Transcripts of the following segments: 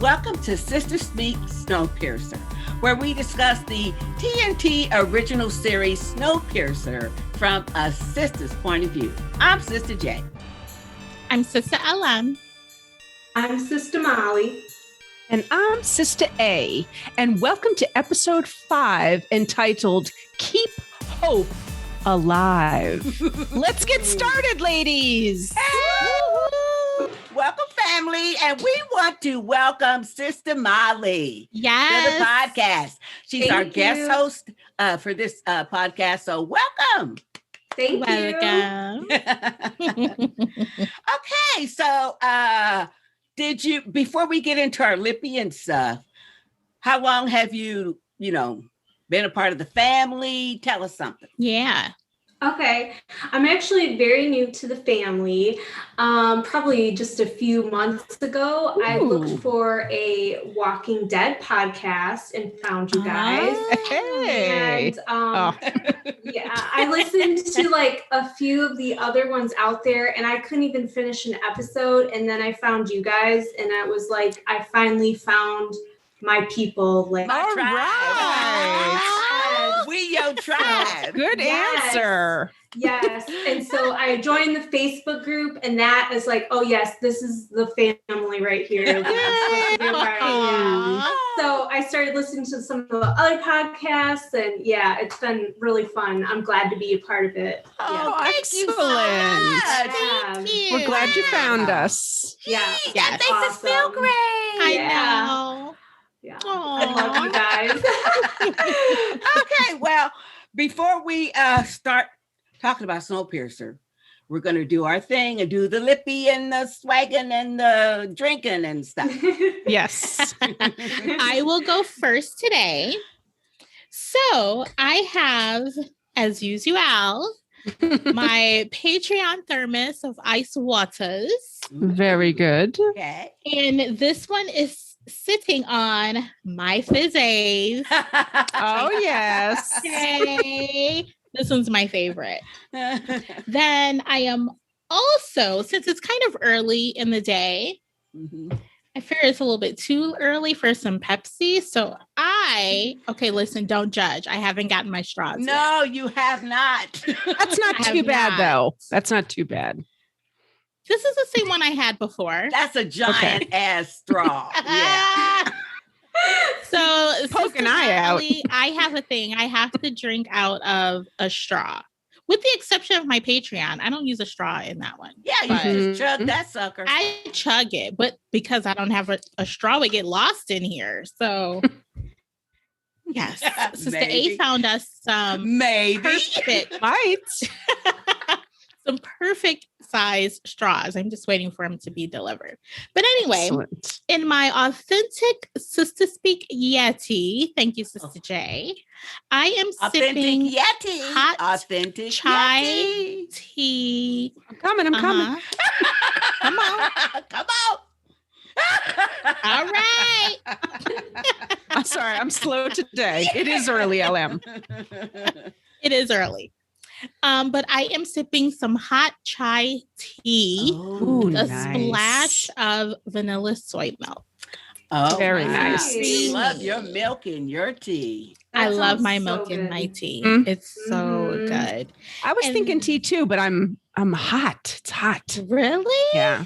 Welcome to Sistah Speak, Snowpiercer, where we discuss the TNT original series Snowpiercer from a sister's point of view. I'm Sister J. I'm Sister LM. I'm Sister Molly. And I'm Sister A. And welcome to episode 5 entitled Keep Hope Alive. Let's get started, ladies. Hey! Welcome, family. And we want to welcome Sister Molly to the podcast. She's our guest host for this podcast. So welcome. Thank you. Okay, so did you, before we get into our lippy and stuff, how long have you, been a part of the family? Tell us something. Yeah. Okay. I'm actually very new to the family. Probably just a few months ago, I looked for a Walking Dead podcast and found you guys. Hey. And I listened to like a few of the other ones out there and I couldn't even finish an episode. And then I found you guys and I was like, I finally found my people. Like, My tribe. We your tribe. Good answer. Yes. And so I joined the Facebook group and that is like, oh yes, this is the family right here. So I started listening to some of the other podcasts and it's been really fun. I'm glad to be a part of it. Oh, thank you so Thank you. We're glad you found us. Yeah. That makes us feel great. I know. Yeah. I love you guys. Okay, well, before we start talking about Snowpiercer, we're going to do our thing and do the lippy and the swagging and the drinking and stuff. Yes. I will go first today. So I have, as usual, my Patreon thermos of ice waters. Very good. Okay. And this one is sitting on my fizzies. Oh, yes. Yay. This one's my favorite. Then I am also, since it's kind of early in the day, I fear it's a little bit too early for some Pepsi. So listen, don't judge. I haven't gotten my straws yet. No, you have not. That's not too bad, though. That's not too bad. This is the same one I had before. That's a giant ass straw. Yeah. So Poke an eye out. I have a thing. I have to drink out of a straw. With the exception of my Patreon. I don't use a straw in that one. Yeah, you just chug that sucker. I chug it, but because I don't have a straw, it get lost in here. So yes. Sister A found us some perfect some perfect size straws. I'm just waiting for them to be delivered. But anyway, excellent. In my authentic Sistah Speak Yeti, thank you, Sister J, I am sipping hot authentic chai Yeti. tea. I'm coming. Come on. Come on. All right. I'm sorry. I'm slow today. It is early, LM. It is early. But I am sipping some hot chai tea with a splash of vanilla soy milk. Oh, very nice. You love your milk in your tea. I love my milk in my tea. It's so good. I was thinking tea too, but I'm hot. It's hot. Really? Yeah.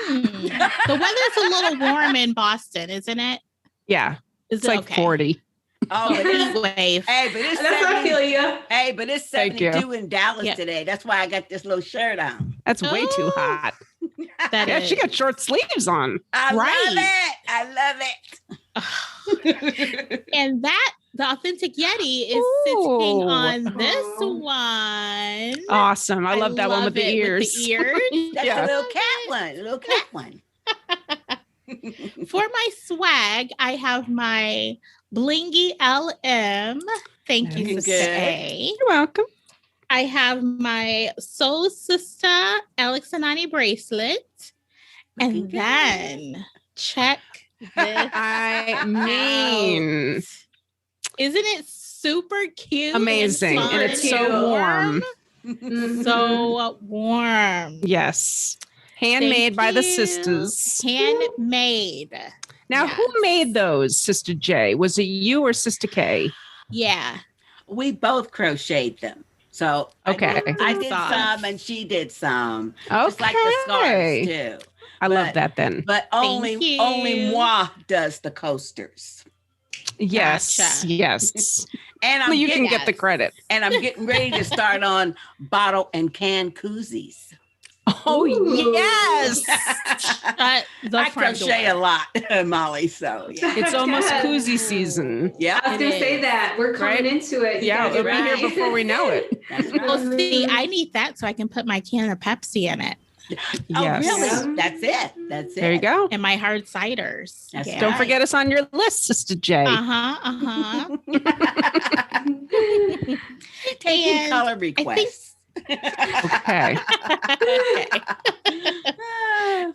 The weather's a little warm in Boston, isn't it? Yeah. It's like 40. Oh, heat wave. Hey, but it's That's what I feel you. Hey, but it's 72 in Dallas today. That's why I got this little shirt on. That's way too hot. She got short sleeves on. I love it. And the authentic Yeti is sitting on this one. Awesome. I love that one with the ears. With the ears. That's a little cat one. For my swag, I have my Blingy LM. Thank you, Sister A. You're welcome. I have my Soul Sister Alex Anani bracelet. And then check this I mean, isn't it super cute? Amazing. And it's so warm. So warm. Yes. Handmade by the sisters. Handmade. Now, who made those, Sister J? Was it you or Sister K? Yeah. We both crocheted them. So okay, I did some and she did some. Okay. Just like the scarves too. I love that then. But only moi does the coasters. Yes. Gotcha. Yes. And you can get the credit. And I'm getting ready to start on bottle and can koozies. Oh, yes. I crochet a lot, Molly. So yeah. It's almost koozie season. Yeah. I was going to say that. We're coming into it. Yeah, it'll be here before we know it. That's right. Well, see, I need that so I can put my can of Pepsi in it. Oh, Yes. really? That's it. That's it. There you go. And my hard ciders. That's Yeah. Don't forget us on your list, Sister J. Taking color requests. Okay.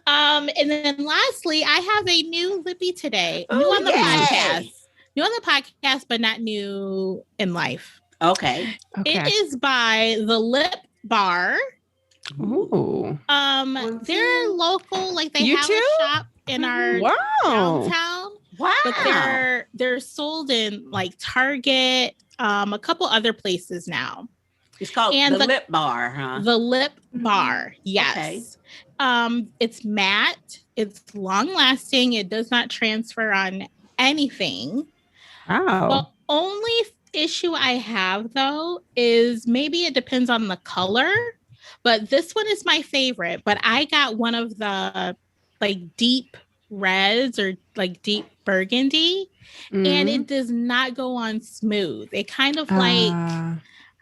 And then lastly, I have a new lippy today. New on the podcast. New on the podcast, but not new in life. Okay. It is by the Lip Bar. Ooh. They're local, like they have a shop in our downtown. Wow. But they're sold in like Target, a couple other places now. It's called the Lip Bar, huh? The Lip Bar, yes. Okay. It's matte. It's long lasting. It does not transfer on anything. Oh. The only issue I have though is maybe it depends on the color, but this one is my favorite. But I got one of the like deep reds or like deep burgundy, and it does not go on smooth. It kind of like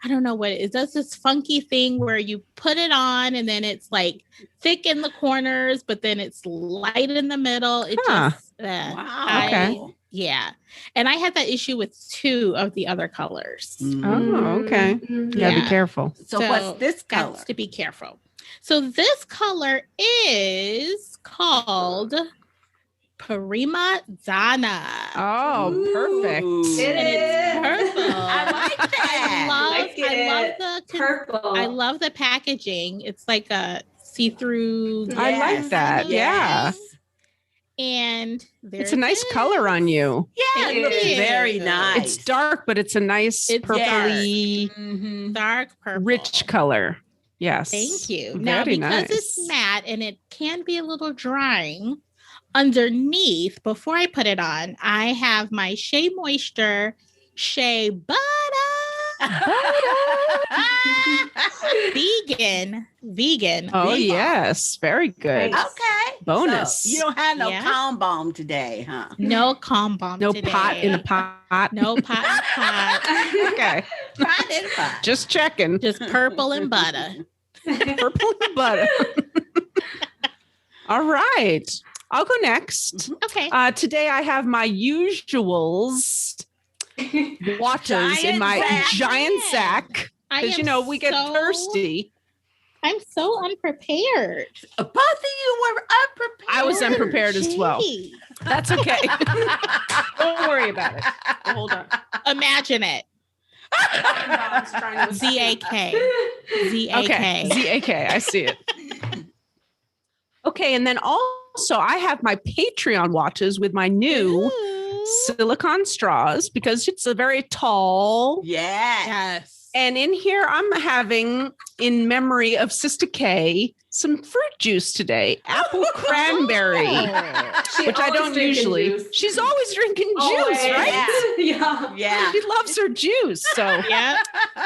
I don't know what it does. This funky thing where you put it on and then it's like thick in the corners, but then it's light in the middle. It just wow. Okay. Yeah. And I had that issue with 2 of the other colors. Oh, okay. Yeah, be careful. So what's this color? That's to be careful. So this color is called Prima Donna. Oh, perfect. It is purple. I like that. I love the purple. I love the packaging. It's like a see-through. I like that. Yeah. And it's a nice color on you. Yeah, it looks very nice. It's dark, but it's a nice purpley, dark purple, rich color. Yes. Thank you. Very Now, because nice. it's matte and it can be a little drying, underneath, before I put it on, I have my Shea Moisture Shea Butter. Vegan. Oh, yes. Very good. Okay. Bonus. So you don't have no calm balm today, huh? No calm balm no today. pot in a pot. No pot in a pot. Okay. Pot in a pot. Just checking. Just purple and butter. Purple and butter. All right. I'll go next. Okay. Today I have my usuals watches in my giant sack. Because, we get thirsty. I'm so unprepared. Both of you were unprepared. I was unprepared as well. That's okay. Don't worry about it. Hold on. Imagine it. Z-A-K. Okay. Z-A-K. I see it. Okay. And then also I have my Patreon watches with my new silicone straws because it's a very tall. Yes. And in here, I'm having, in memory of Sister K, some fruit juice today. Apple cranberry, which I don't usually. Juice. She's always drinking juice, right? Yeah. She loves her juice. So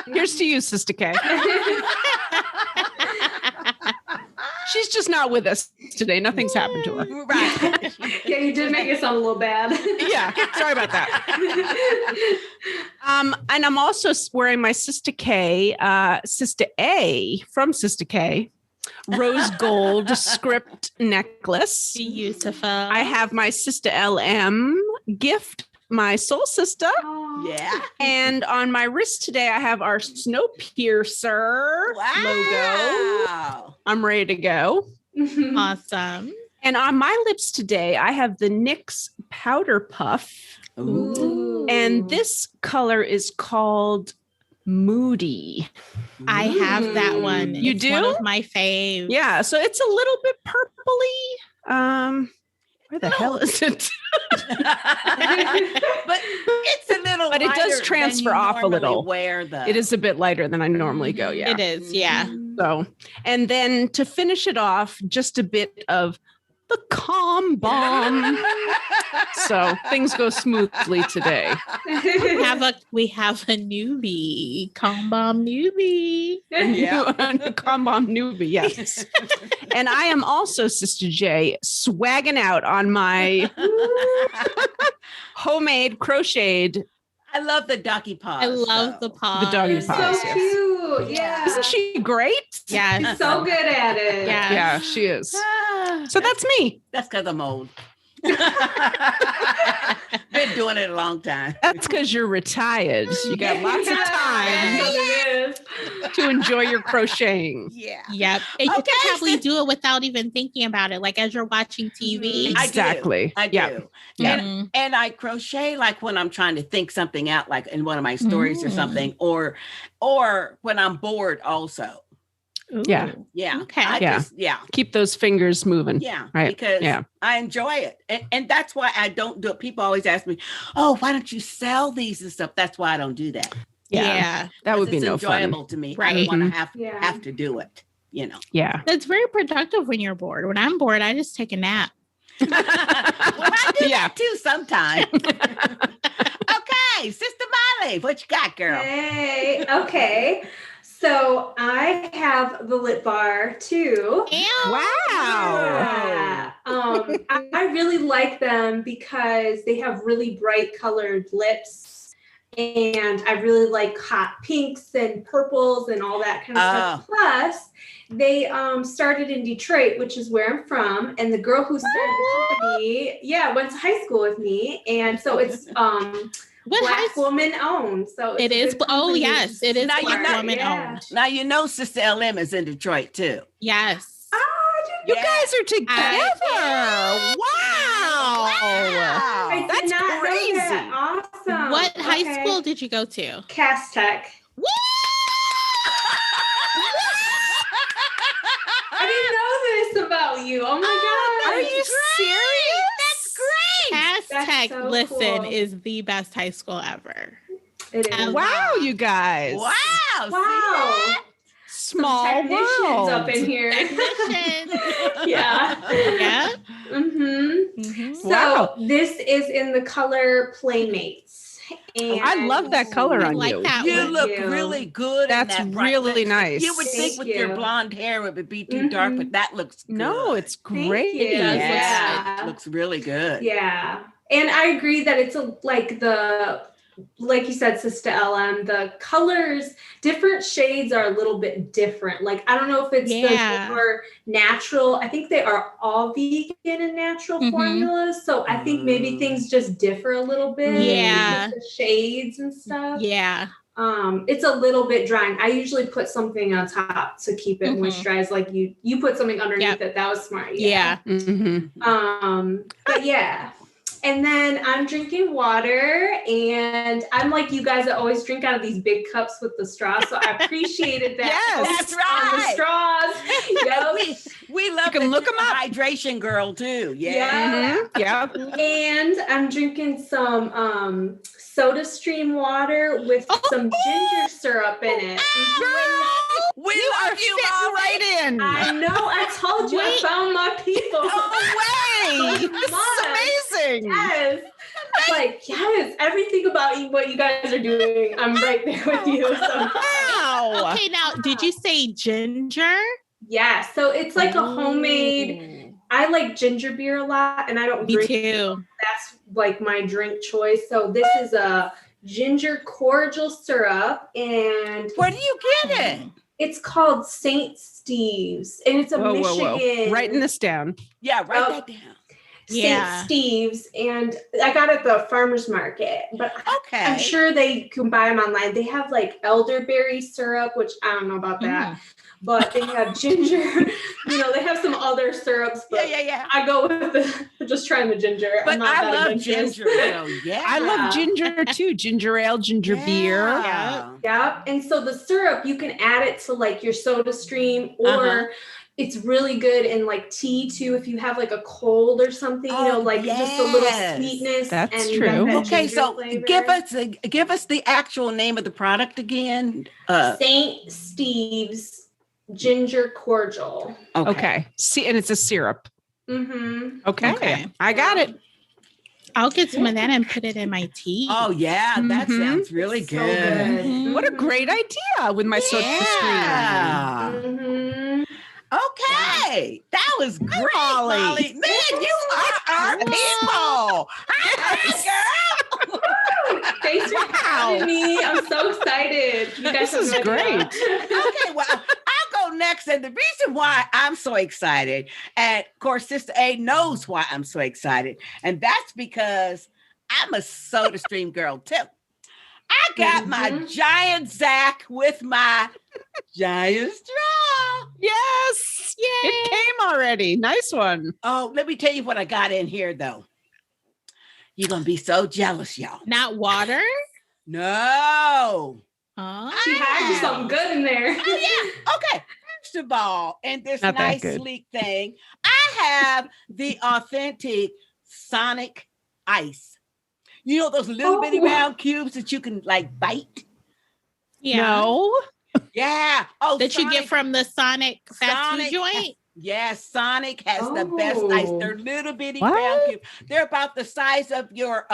here's to you, Sister K. She's just not with us today. Nothing's happened to her. Right. Yeah, you did make it sound a little bad. Yeah, sorry about that. And I'm also wearing my Sister K, Sister A from Sister K, rose gold script necklace. Beautiful. I have my Sister LM gift, my soul sister. Yeah. And on my wrist today, I have our Snowpiercer logo. I'm ready to go. Awesome. And on my lips today, I have the NYX Powder Puff. Ooh. And this color is called Moody. I have that one. You It's do? one of my faves. Yeah, so it's a little bit purpley. Where the hell is it? But it's a little. But it does transfer off a little. It is a bit lighter than I normally go. Yeah, it is. Yeah. So, and then to finish it off, just a bit of the calm bomb. So things go smoothly today. We have a newbie, calm bomb newbie. A calm bomb newbie, yes. And I am also, Sister J, swagging out on my homemade crocheted. I love the doggy paws. I love the paws. The doggy paws. So cute. Yeah. Isn't she great? Yeah. She's so good at it. Yeah. Yeah, she is. So that's me. That's because I'm old. Been doing it a long time. That's because you're retired. You got lots of time to enjoy your crocheting. Yeah. Yep. And you can probably do it without even thinking about it. Like as you're watching TV. Exactly. I do. Yeah. And I crochet like when I'm trying to think something out, like in one of my stories or something, or when I'm bored also. Ooh. Yeah. Okay. Keep those fingers moving. Yeah. Right. Because I enjoy it. And that's why I don't do it. People always ask me, oh, why don't you sell these and stuff? That's why I don't do that. Yeah. That would be no fun. It's enjoyable to me. Right. I don't want to have to do it, you know. Yeah. That's very productive when you're bored. When I'm bored, I just take a nap. Well, I do that too sometimes. Okay, Sister Molly, what you got, girl? Hey, okay. So I have the lip bar too. Wow. Yeah. I really like them because they have really bright colored lips. And I really like hot pinks and purples and all that kind of stuff. Plus, they started in Detroit, which is where I'm from. And the girl who started the company, went to high school with me. And so it's Black woman owned. So it is. Oh, yes. It is now Black woman owned. Now, you know, Sister LM is in Detroit too. Yes. You guys are together. Wow. That's crazy. That. Awesome. What high school did you go to? Cass Tech. Woo! I didn't know this about you. Oh my God. Are you serious? That's great. Cass Tech, so listen, cool. is the best high school ever. It is. Wow, you guys. Wow. Wow. Small technicians world. up in here. Yeah. Yeah. So this is in the color Playmates. And I love that color on like you. that You one. look really good. That's in that bright really lip. nice. You would think with your blonde hair it would be too dark, but that looks good. No, it's Thank great. you. Yeah. It looks really good. Yeah. And I agree that it's like you said, Sister LM, the colors, different shades are a little bit different. Like, I don't know if it's the more natural. I think they are all vegan and natural formulas. So I think maybe things just differ a little bit. Yeah. With the shades and stuff. Yeah. It's a little bit drying. I usually put something on top to keep it moisturized. Like you put something underneath it. That was smart. Yeah. But yeah. And then I'm drinking water, and I'm like you guys that always drink out of these big cups with the straws. So I appreciated that. Yes, that's right. The straws. Yep. We love You can look 'em up. Hydration girl too. Yeah. Yeah. And I'm drinking some Soda Stream water with some ginger syrup in it. We You are love you, fitting Molly. right in. I know. I told you. I found my people. No way. This is amazing. Yes. Like, yes, everything about what you guys are doing, I'm right there with you. So. Wow. Okay, now, did you say ginger? Yeah, so it's like a homemade. I like ginger beer a lot, and I don't drink. Me too. That's like my drink choice. So this is a ginger cordial syrup, and Where do you get it? it's called St. Steve's, and it's a Michigan. Writing this down. Yeah, write that down. Yeah. St. Steve's, and I got it at the farmer's market, but Okay. I'm sure they can buy them online. They have like elderberry syrup, which I don't know about that, but they have ginger. They have some other syrups, but Yeah. I go with just trying the ginger. But I'm not I that love adventurous. ginger. Yeah. I love ginger too. Ginger ale, ginger beer. Yeah. Yep. And so the syrup, you can add it to like your Soda Stream, or it's really good in like tea too. If you have like a cold or something, just a little sweetness. That's and true. that Okay, so flavor. give us the actual name of the product again. St. Steve's ginger cordial. Okay. See, and it's a syrup. Mm-hmm. Okay. I got it. I'll get some of that and put it in my tea. Oh yeah, that sounds really good. So good. Mhm. What a great idea with my soda stream. Yeah. Mm-hmm. Okay, that was great, Molly. Molly. Man, you are our people. Hi, girl. Thanks for having me. I'm so excited. You guys This is have no idea. Okay, well, I'll go next. And the reason why I'm so excited, and of course, Sister A knows why I'm so excited, and that's because I'm a Soda Stream girl too. I got my giant Zach with my giant straw. Yes. It came already. Nice one. Oh, let me tell you what I got in here, though. You're going to be so jealous, y'all. Not water? No. Oh. She had you something good in there. Oh, yeah. Okay. First of all, in this Not that nice, good. sleek thing, I have the authentic Sonic Ice. You know those little bitty round cubes that you can like bite? Yeah. No. Yeah. Oh, That you get from the Sonic fast food Sonic- joint? Yes, Sonic has the best ice. They're little bitty What? round cubes. They're about the size of your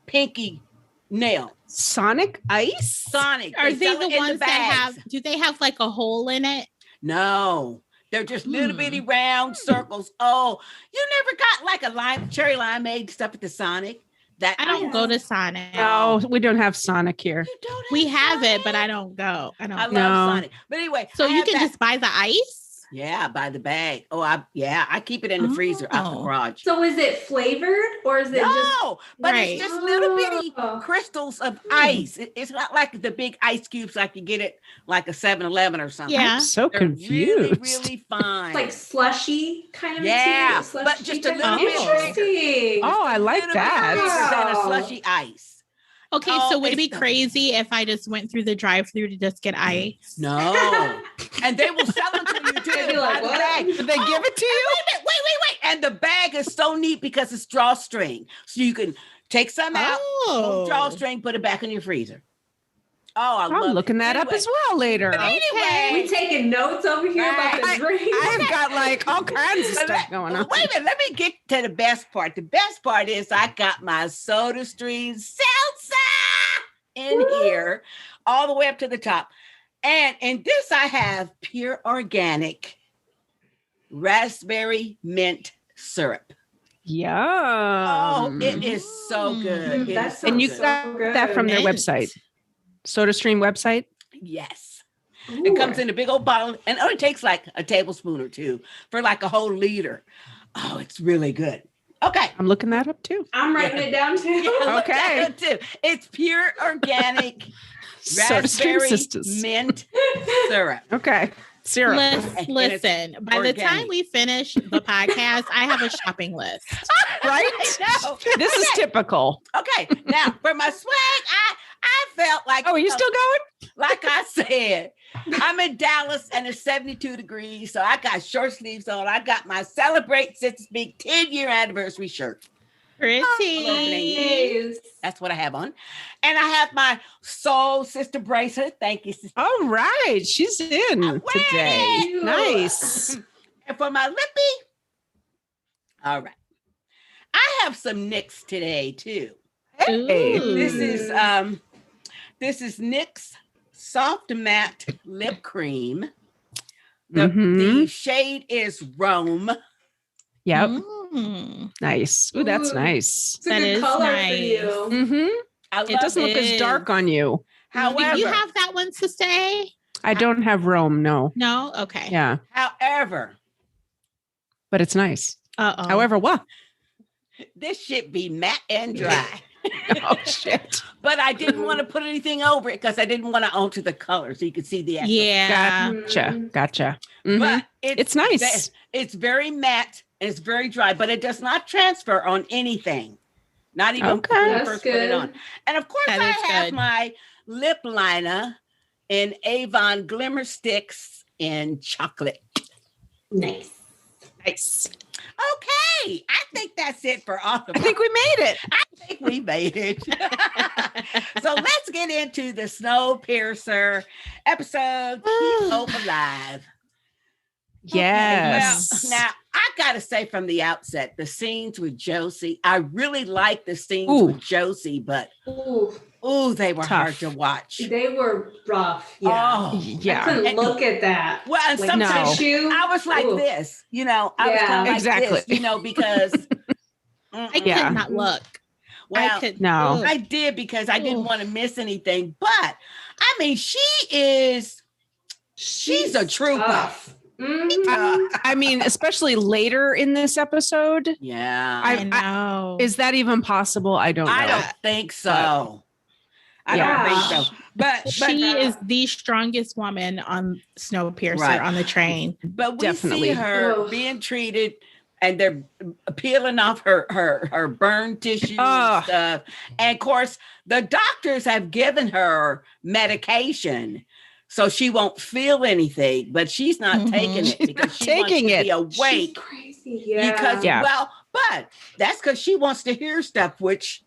pinky nail. Sonic Ice? Sonic. Are They they sell the it in ones that bags. have, do they have like a hole in it? No, they're just little bitty round circles. Oh, you never got like a cherry limeade stuff at the Sonic? That I don't go to Sonic. No, we don't have Sonic here. You don't We have Sonic? it, but I don't go. I I don't. love No. Sonic. But anyway, So I you have can that- just buy the ice? Yeah, by the bag. Oh, I keep it in the freezer out the Oh. garage. So is it flavored or is it just No, but Right. it's just little bitty Oh. crystals of ice. It's not like the big ice cubes like you get it like a 7-Eleven or something. Yeah. I'm so They're confused. really fine. like slushy kind of Yeah, material? but Slushy just a type little of- bit Interesting. Oh, I like Little bit that. bigger than a Wow. slushy ice. Okay, Oh, so would it be it's- crazy if I just went through the drive-through to just get ice? No, and they will sell them to you too. They'd be By like, the what? bag. Did they give it to you? Wait. And the bag is so neat because it's drawstring. So you can take some out, Oh. drawstring, put it back in your freezer. Oh, I I'm love looking it. that up Anyway, as well later. But We anyway, taking notes over here about the drink. I've got like all kinds of stuff going on. wait a minute. Let me get to the best part. The best part is I got my Soda Stream seltzer in here all the way up to the top. And in this, I have pure organic raspberry mint syrup. Yum. Oh, it is so good. It That is so And you sounds good. got good. that from their Mint. website. SodaStream website. Yes. Ooh. It comes in a big old bottle and it only takes like a tablespoon or two for like a whole liter. Oh, it's really good. Okay. I'm looking that up too. I'm writing it down too. Look Okay. at it too. It's pure organic SodaStream raspberry Sistahs. mint syrup. Okay. Syrup. Listen, by the time organic. we finish the podcast, I have a shopping list. Right? I know. This is typical. Okay. Now for my swag, I felt like Oh, are you still going? like I said, I'm in Dallas and it's 72 degrees. So I got short sleeves on. I got my Celebrate Sistah Speak 10-year anniversary shirt. Pretty. Nice. That's what I have on. And I have my Soul Sister bracelet. Thank you, sister. All right. She's in I'm wearing today. it. Nice. And for my lippy, all right. I have some NYX today too. Hey. Ooh. This is NYX Soft Matte Lip Cream. The Mhm. shade is Rome. Yep. Mm. Nice. Ooh, that's Ooh. nice. It's a That good is color nice. for you. Mm-hmm. I love It doesn't look as it. dark on you. However, Do you have that one, Sister A? I don't have Rome, no. No? Okay. Yeah. however, But it's nice. Uh-oh. However, what? this shit be matte and dry. Oh shit. But I didn't want to put anything over it because I didn't want to alter the color so you could see the actual. Yeah. Gotcha. Mhm. But It's nice. It's very matte and it's very dry, but it does not transfer on anything. Not even Okay. when you That's first put it good. on. And of course, That I is have good. my lip liner in Avon Glimmer Sticks in chocolate. Nice. Okay, I think that's it for all of us. I think we made it. I think we made it. So let's get into the Snowpiercer episode, Keep Hope Alive. Yes. Okay, well, now I gotta say from the outset, the scenes with Josie, I really like the scenes with Josie, but they were hard to watch. They were rough. Yeah. Oh, yeah. I couldn't look at that. Well, and sometimes I was like this, I was kind of like this, because I could not look. Well, I did because I didn't want to miss anything. But I mean, she's a trooper. I mean, especially later in this episode. Yeah, I know. Is that even possible? I don't know. I don't think so. I don't think so. But she is the strongest woman on Snowpiercer on the train. But we see her being treated, and they're peeling off her burn tissue and stuff. And of course, the doctors have given her medication, so she won't feel anything. But she's not taking it because she wants to be awake. She's crazy, yeah. Because but that's because she wants to hear stuff, which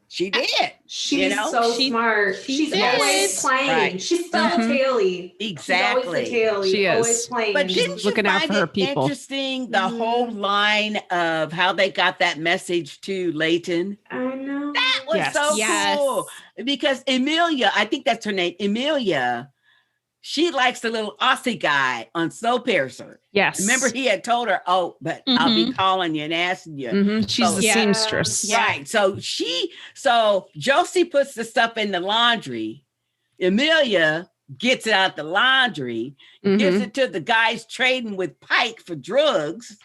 she did. She's so smart. She's always playing. Right. She's still Tailie. Exactly. She's always she is always playing. But didn't you looking out find for her it people. Interesting the whole line of how they got that message to Leighton? I know. That was so cool. Because Emilia, I think that's her name, Emilia, she likes the little Aussie guy on Snowpiercer. Yes. Remember he had told her, I'll be calling you and asking you. She's the seamstress. Right. So Josie puts the stuff in the laundry. Emilia gets it out the laundry, gives it to the guys trading with Pike for drugs.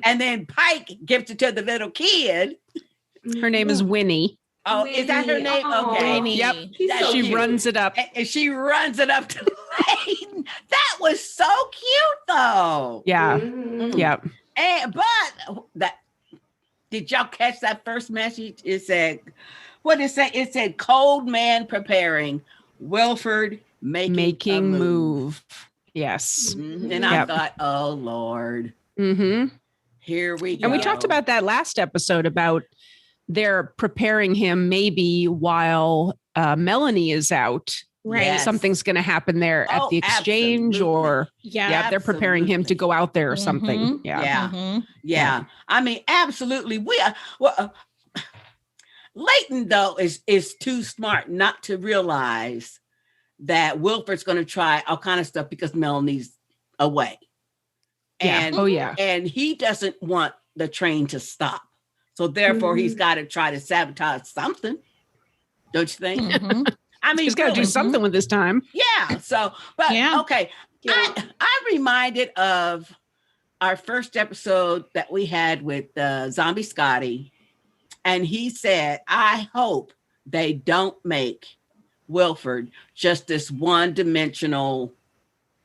And then Pike gives it to the little kid. Her name is Winnie. Oh, Winnie. Is that her name? Okay. Winnie. Yep. She runs it up. And she runs it up to Leighton. That was so cute, though. Yeah. Yep. But did y'all catch that first message? It said, what did it say? It said, cold man preparing, Wilford making move. Yes. And I thought, oh, Lord. Here we go. And we talked about that last episode about they're preparing him maybe while Melanie is out. Right. Yes. Something's going to happen there at the exchange or they're preparing him to go out there or something. Yeah. I mean, absolutely. Leighton, though, is too smart not to realize that Wilford's going to try all kind of stuff because Melanie's away. And, and he doesn't want the train to stop. So therefore, he's got to try to sabotage something. Don't you think? I mean, he's got to do something with his time. Yeah. So, but okay. Yeah. I'm reminded of our first episode that we had with Zombie Scotty. And he said, I hope they don't make Wilford just this one-dimensional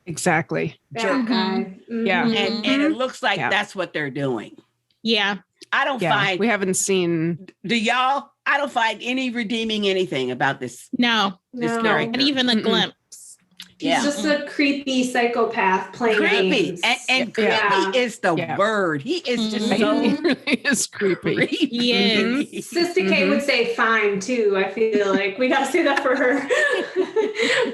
exactly jerk guy. Yeah. And it looks like that's what they're doing. Yeah. I don't find we haven't seen. Do y'all? I don't find any redeeming anything about this. No, this character. Not even a glimpse. He's just a creepy psychopath playing games. And creepy is the word. He is just so he really is creepy. He is. Sistah K would say fine too. I feel like we gotta say that for her.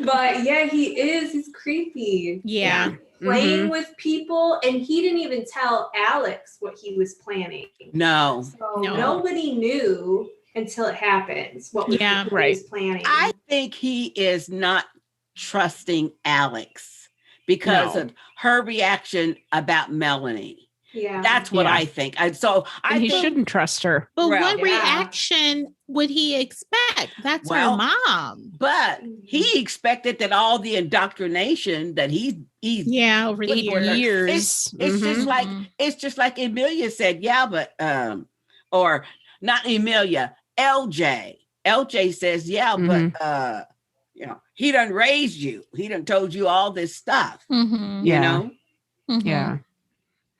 But yeah, he is. He's creepy. Yeah. Playing with people, and he didn't even tell Alex what he was planning. No. So nobody knew until it happens what he was planning. I think he is not trusting Alex because of her reaction about Melanie. Yeah. That's what I think. And so he shouldn't trust her. But what reaction would he expect? That's her mom. But he expected that all the indoctrination that he's over the years. It's just like Emilia said, or not Emilia, LJ. LJ says, but he done raised you. He done told you all this stuff. You know? Yeah.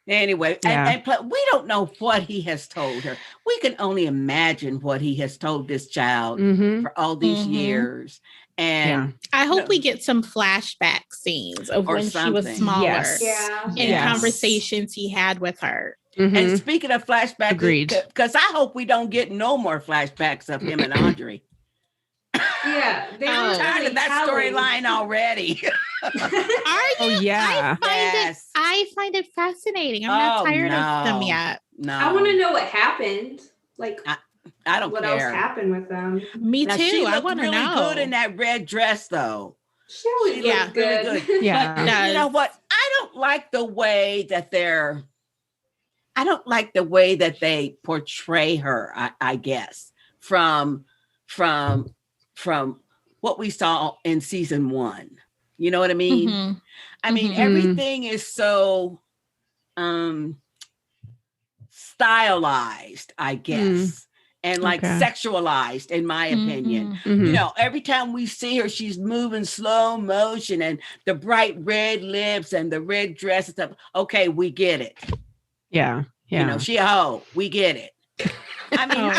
Anyway, and we don't know what he has told her. We can only imagine what he has told this child for all these years. And I hope we get some flashback scenes of when she was smaller and conversations he had with her. Mm-hmm. And speaking of flashbacks, because I hope we don't get no more flashbacks of him and Audrey. Yeah, they were tired of that storyline already. Are you? Oh yeah. I find it fascinating. I'm not tired of them yet. No, I want to know what happened. Like, I don't what care. else happened with them. Me too. She I want to really know. Good in that red dress, though. She always looks good. Really good. Yeah, but, you know what? I don't like the way that they portray her. I guess from what we saw in season 1. You know what I mean? Mm-hmm. I mean, everything is so stylized, I guess, and like sexualized, in my opinion. You know, every time we see her, she's moving slow motion and the bright red lips and the red dress and stuff. Okay, we get it. Yeah. You know, she a hoe. We get it. I mean,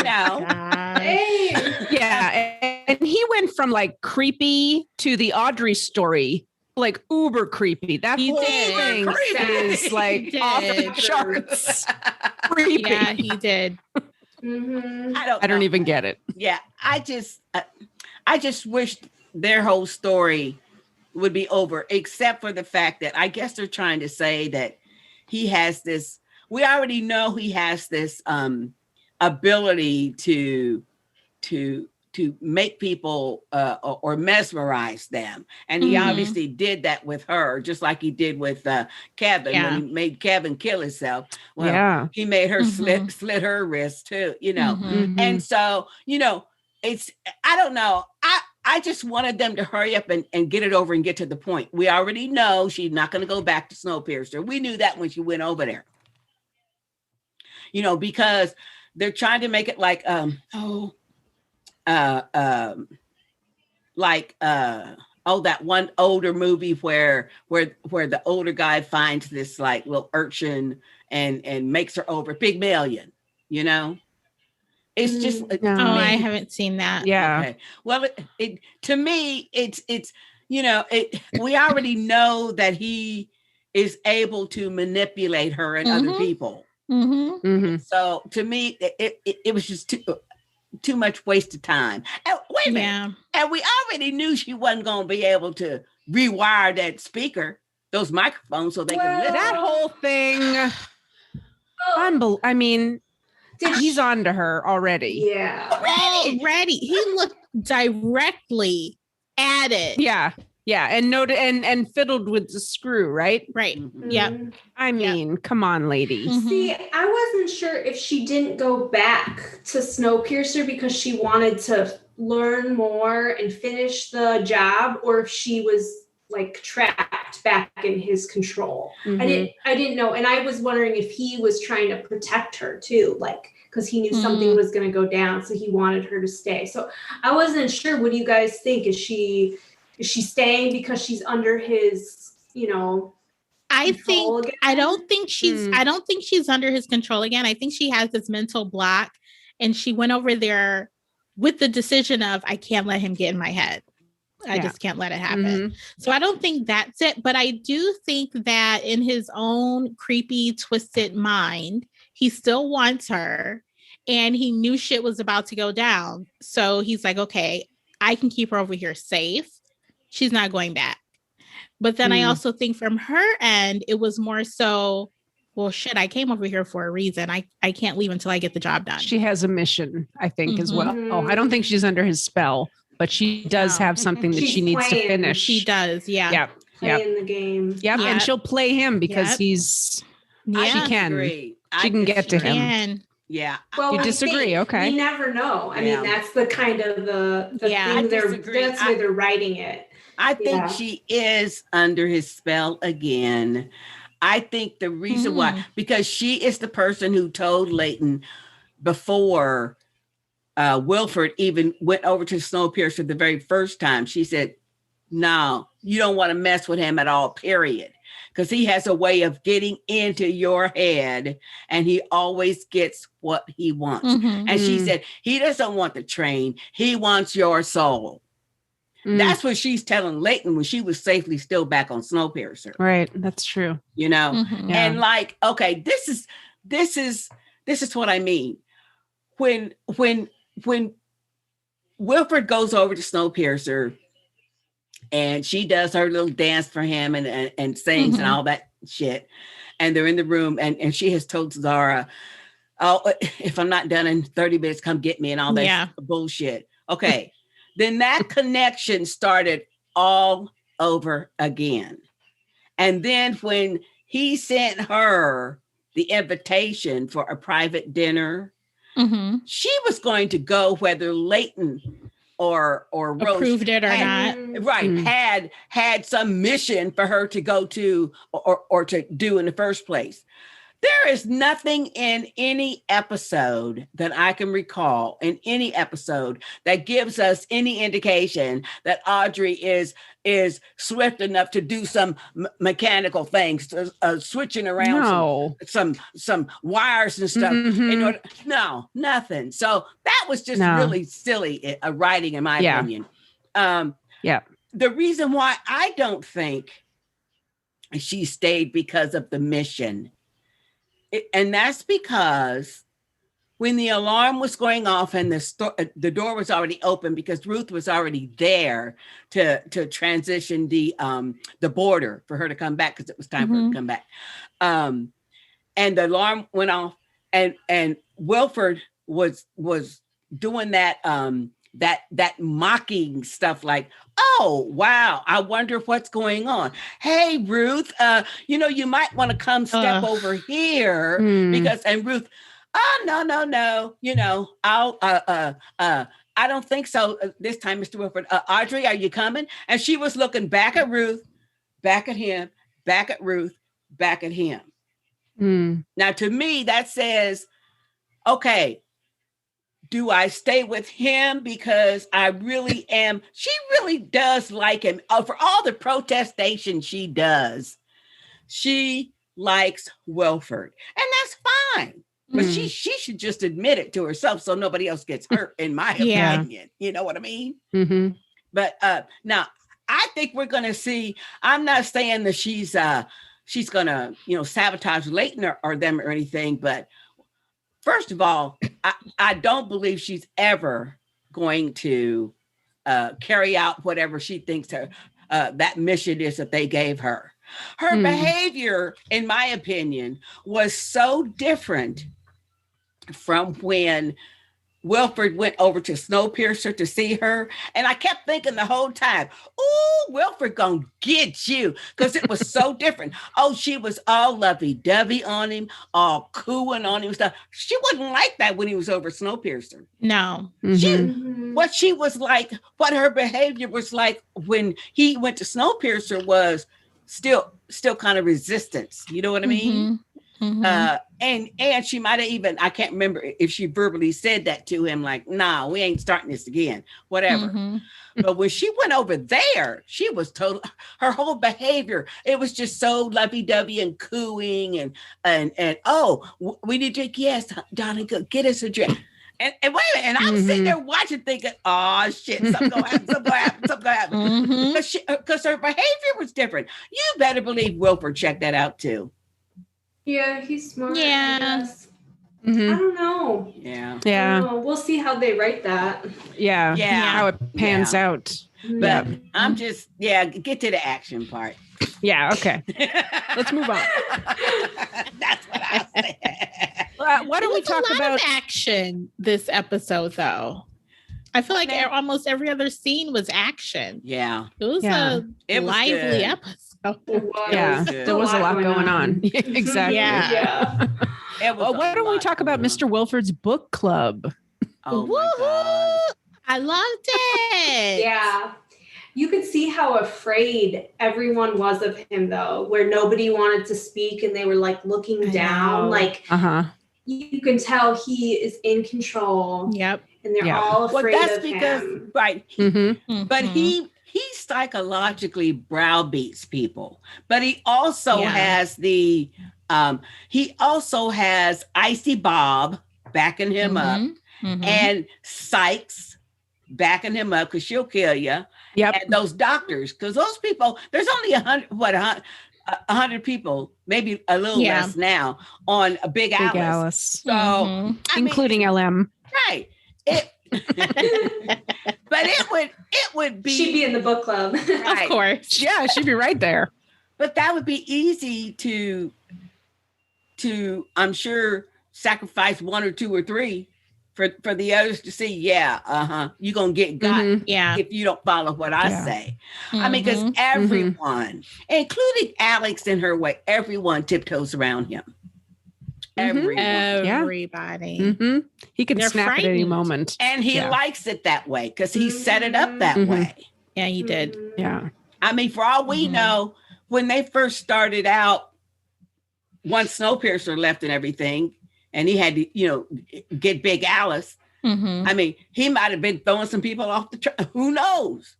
yeah. And he went from like creepy to the Audrey story, like uber creepy. That whole thing is like off the charts. Creepy. Yeah, he did. Mm-hmm. I don't even get it. Yeah, I just wish their whole story would be over, except for the fact that I guess they're trying to say that he has this. We already know he has this ability to make people or mesmerize them, and he obviously did that with her, just like he did with Kevin when he made Kevin kill himself. Well, he made her slit her wrist too, you know. And so, you know, I don't know. I just wanted them to hurry up and get it over and get to the point. We already know she's not going to go back to Snowpiercer. We knew that when she went over there. You know, because they're trying to make it like that one older movie where the older guy finds this like little urchin and makes her over Pygmalion, you know. It's just I haven't seen that. Yeah. Okay. Well, it to me it's you know, we already know that he is able to manipulate her and other people. So to me, it was just too much wasted time. And wait a minute. And we already knew she wasn't going to be able to rewire that speaker, those microphones, so they can listen. That whole thing. I mean, he's on to her already. Yeah. Already. He looked directly at it. Yeah. Yeah, and noted and fiddled with the screw, right? Right. Mm-hmm. Yep. I mean, come on, lady. See, I wasn't sure if she didn't go back to Snowpiercer because she wanted to learn more and finish the job, or if she was like trapped back in his control. I didn't know, and I was wondering if he was trying to protect her too, like because he knew something was going to go down, so he wanted her to stay. So I wasn't sure. What do you guys think? Is she staying because she's under his, you know? I don't think she's under his control again. I think she has this mental block, and she went over there with the decision of, I can't let him get in my head. I just can't let it happen. So I don't think that's it. But I do think that in his own creepy, twisted mind, he still wants her, and he knew shit was about to go down. So he's like, okay, I can keep her over here safe. She's not going back. But then I also think from her end, it was more so, well, shit, I came over here for a reason. I can't leave until I get the job done. She has a mission, I think, as well. Oh, I don't think she's under his spell, but she does have something that she needs to finish. She does, yeah. Playing the game. Yep, and she'll play him because he's... She can. She can get to him. Yeah. Well, you disagree, okay. You never know. I mean, that's the kind of the thing that's why they're writing it. I think she is under his spell again. I think the reason why, because she is the person who told Leighton before Wilford even went over to Snowpiercer the very first time. She said, no, you don't want to mess with him at all, period. Because he has a way of getting into your head, and he always gets what he wants. And she said, he doesn't want the train. He wants your soul. That's what she's telling Leighton when she was safely still back on Snowpiercer. Right. That's true. You know, and like, okay, this is what I mean. When Wilford goes over to Snowpiercer and she does her little dance for him and sings and all that shit, and they're in the room and she has told Zara, oh, if I'm not done in 30 minutes, come get me and all that bullshit. Okay. Then that connection started all over again. And then when he sent her the invitation for a private dinner, she was going to go whether Leighton or Rose approved it or not. Right. Had some mission for her to go to or to do in the first place. There is nothing in any episode that I can recall in any episode that gives us any indication that Audrey is swift enough to do some mechanical things, switching around some wires and stuff. In order, nothing. So that was just really silly writing, in my opinion. The reason why I don't think she stayed because of the mission. And that's because when the alarm was going off and the door was already open because Ruth was already there to transition the border for her to come back because it was time for her to come back. And the alarm went off and Wilford was doing that mocking stuff like, oh, wow, I wonder what's going on. Hey, Ruth, you might want to come step over here because, and Ruth, oh, no, I'll, I don't think so this time, Mr. Wilford. Audrey, are you coming? And she was looking back at Ruth, back at him, back at Ruth, back at him. Now, to me, that says, okay, do I stay with him because I really am? She really does like him. For all the protestation she does, she likes Wilford. And that's fine. But she should just admit it to herself so nobody else gets hurt, in my opinion. You know what I mean? But now, I think we're going to see, I'm not saying that she's going to, sabotage Leighton or them or anything, but first of all, I don't believe she's ever going to carry out whatever she thinks that mission is that they gave her. Her behavior, in my opinion, was so different from when Wilford went over to Snowpiercer to see her. And I kept thinking the whole time, oh, Wilford gonna get you. Because it was so different. Oh, she was all lovey-dovey on him, all cooing on him stuff. She wasn't like that when he was over Snowpiercer. No. What she was like, what her behavior was like when he went to Snowpiercer was still kind of resistance. You know what I mean? And she might have even, I can't remember if she verbally said that to him, like, nah, we ain't starting this again, whatever. But when she went over there, she was her whole behavior, it was just so lovey-dovey and cooing and oh, we need to, yes, darling, go get us a drink. And wait a minute, and I'm sitting there watching thinking, oh shit, something gonna happen. Because her behavior was different. You better believe Wilford checked that out too. Yeah, he's smart. Yeah. I don't know. Yeah. I don't know. We'll see how they write that. Yeah. How it pans out. But I'm just, get to the action part. Yeah, okay. Let's move on. That's what I said. Why don't we talk about action this episode, though? I feel like almost every other scene was action. Yeah. It was a lively episode. There was a lot going on. Exactly. Well, why don't we talk about Mr. Wilford's book club? Oh my God. I loved it. Yeah. You could see how afraid everyone was of him, though, where nobody wanted to speak and they were like looking down. Like, you can tell he is in control. Yep. And they're all afraid of him. Right. But he psychologically browbeats people. But he also has he also has Icy Bob backing him up and Sykes backing him up because she'll kill you. Yep. And those doctors, because those people, there's only 100 people, maybe a little less now on a Big Alice. So, including LM. Right. But it would be. She'd be in the book club. Right. Of course. Yeah, she'd be right there. But that would be easy to I'm sure, sacrifice 1 or 2 or 3 for the others to see. Yeah, you're gonna get got if you don't follow what I say. I mean, because everyone, including Alex in her way, everyone tiptoes around him. Everybody. He can snap at any moment, and he likes it that way because he set it up that way. Yeah, he did. Yeah, I mean, for all we know, when they first started out, once Snowpiercer left and everything, and he had to, get Big Alice. I mean, he might have been throwing some people off the train. Who knows?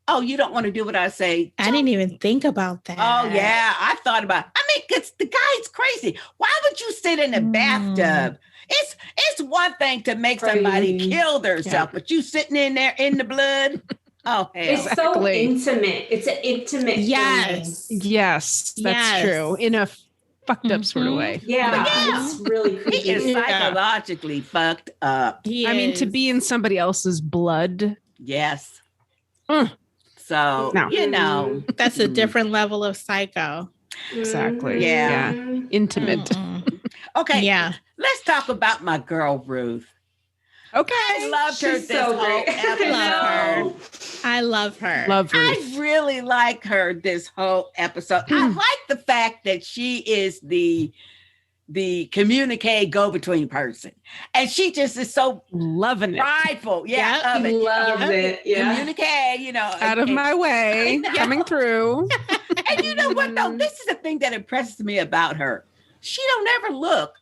Oh, you don't want to do what I say. I didn't even think about that. Oh, yeah. I thought about it. I mean, because the guy's crazy. Why would you sit in a bathtub? It's one thing to make somebody kill themselves, but you sitting in there in the blood. Oh, hell. It's so intimate. It's an intimate. Yes. Yes, that's true. In a fucked up sort of way. Yeah. It's really creepy. He is psychologically fucked up. I mean, to be in somebody else's blood. Yes. So, that's a different level of psycho. Exactly. Yeah. Intimate. Okay. Yeah. Let's talk about my girl, Ruth. Okay. I loved her this so whole episode. I love her. Love Ruth. I really like her this whole episode. I like the fact that she is the communique go-between person. And she just is so loving it. Prideful. Yeah. Of it. Loves it. Yeah. Communique, out of my way, coming through. And you know what though? This is the thing that impresses me about her. She don't ever look.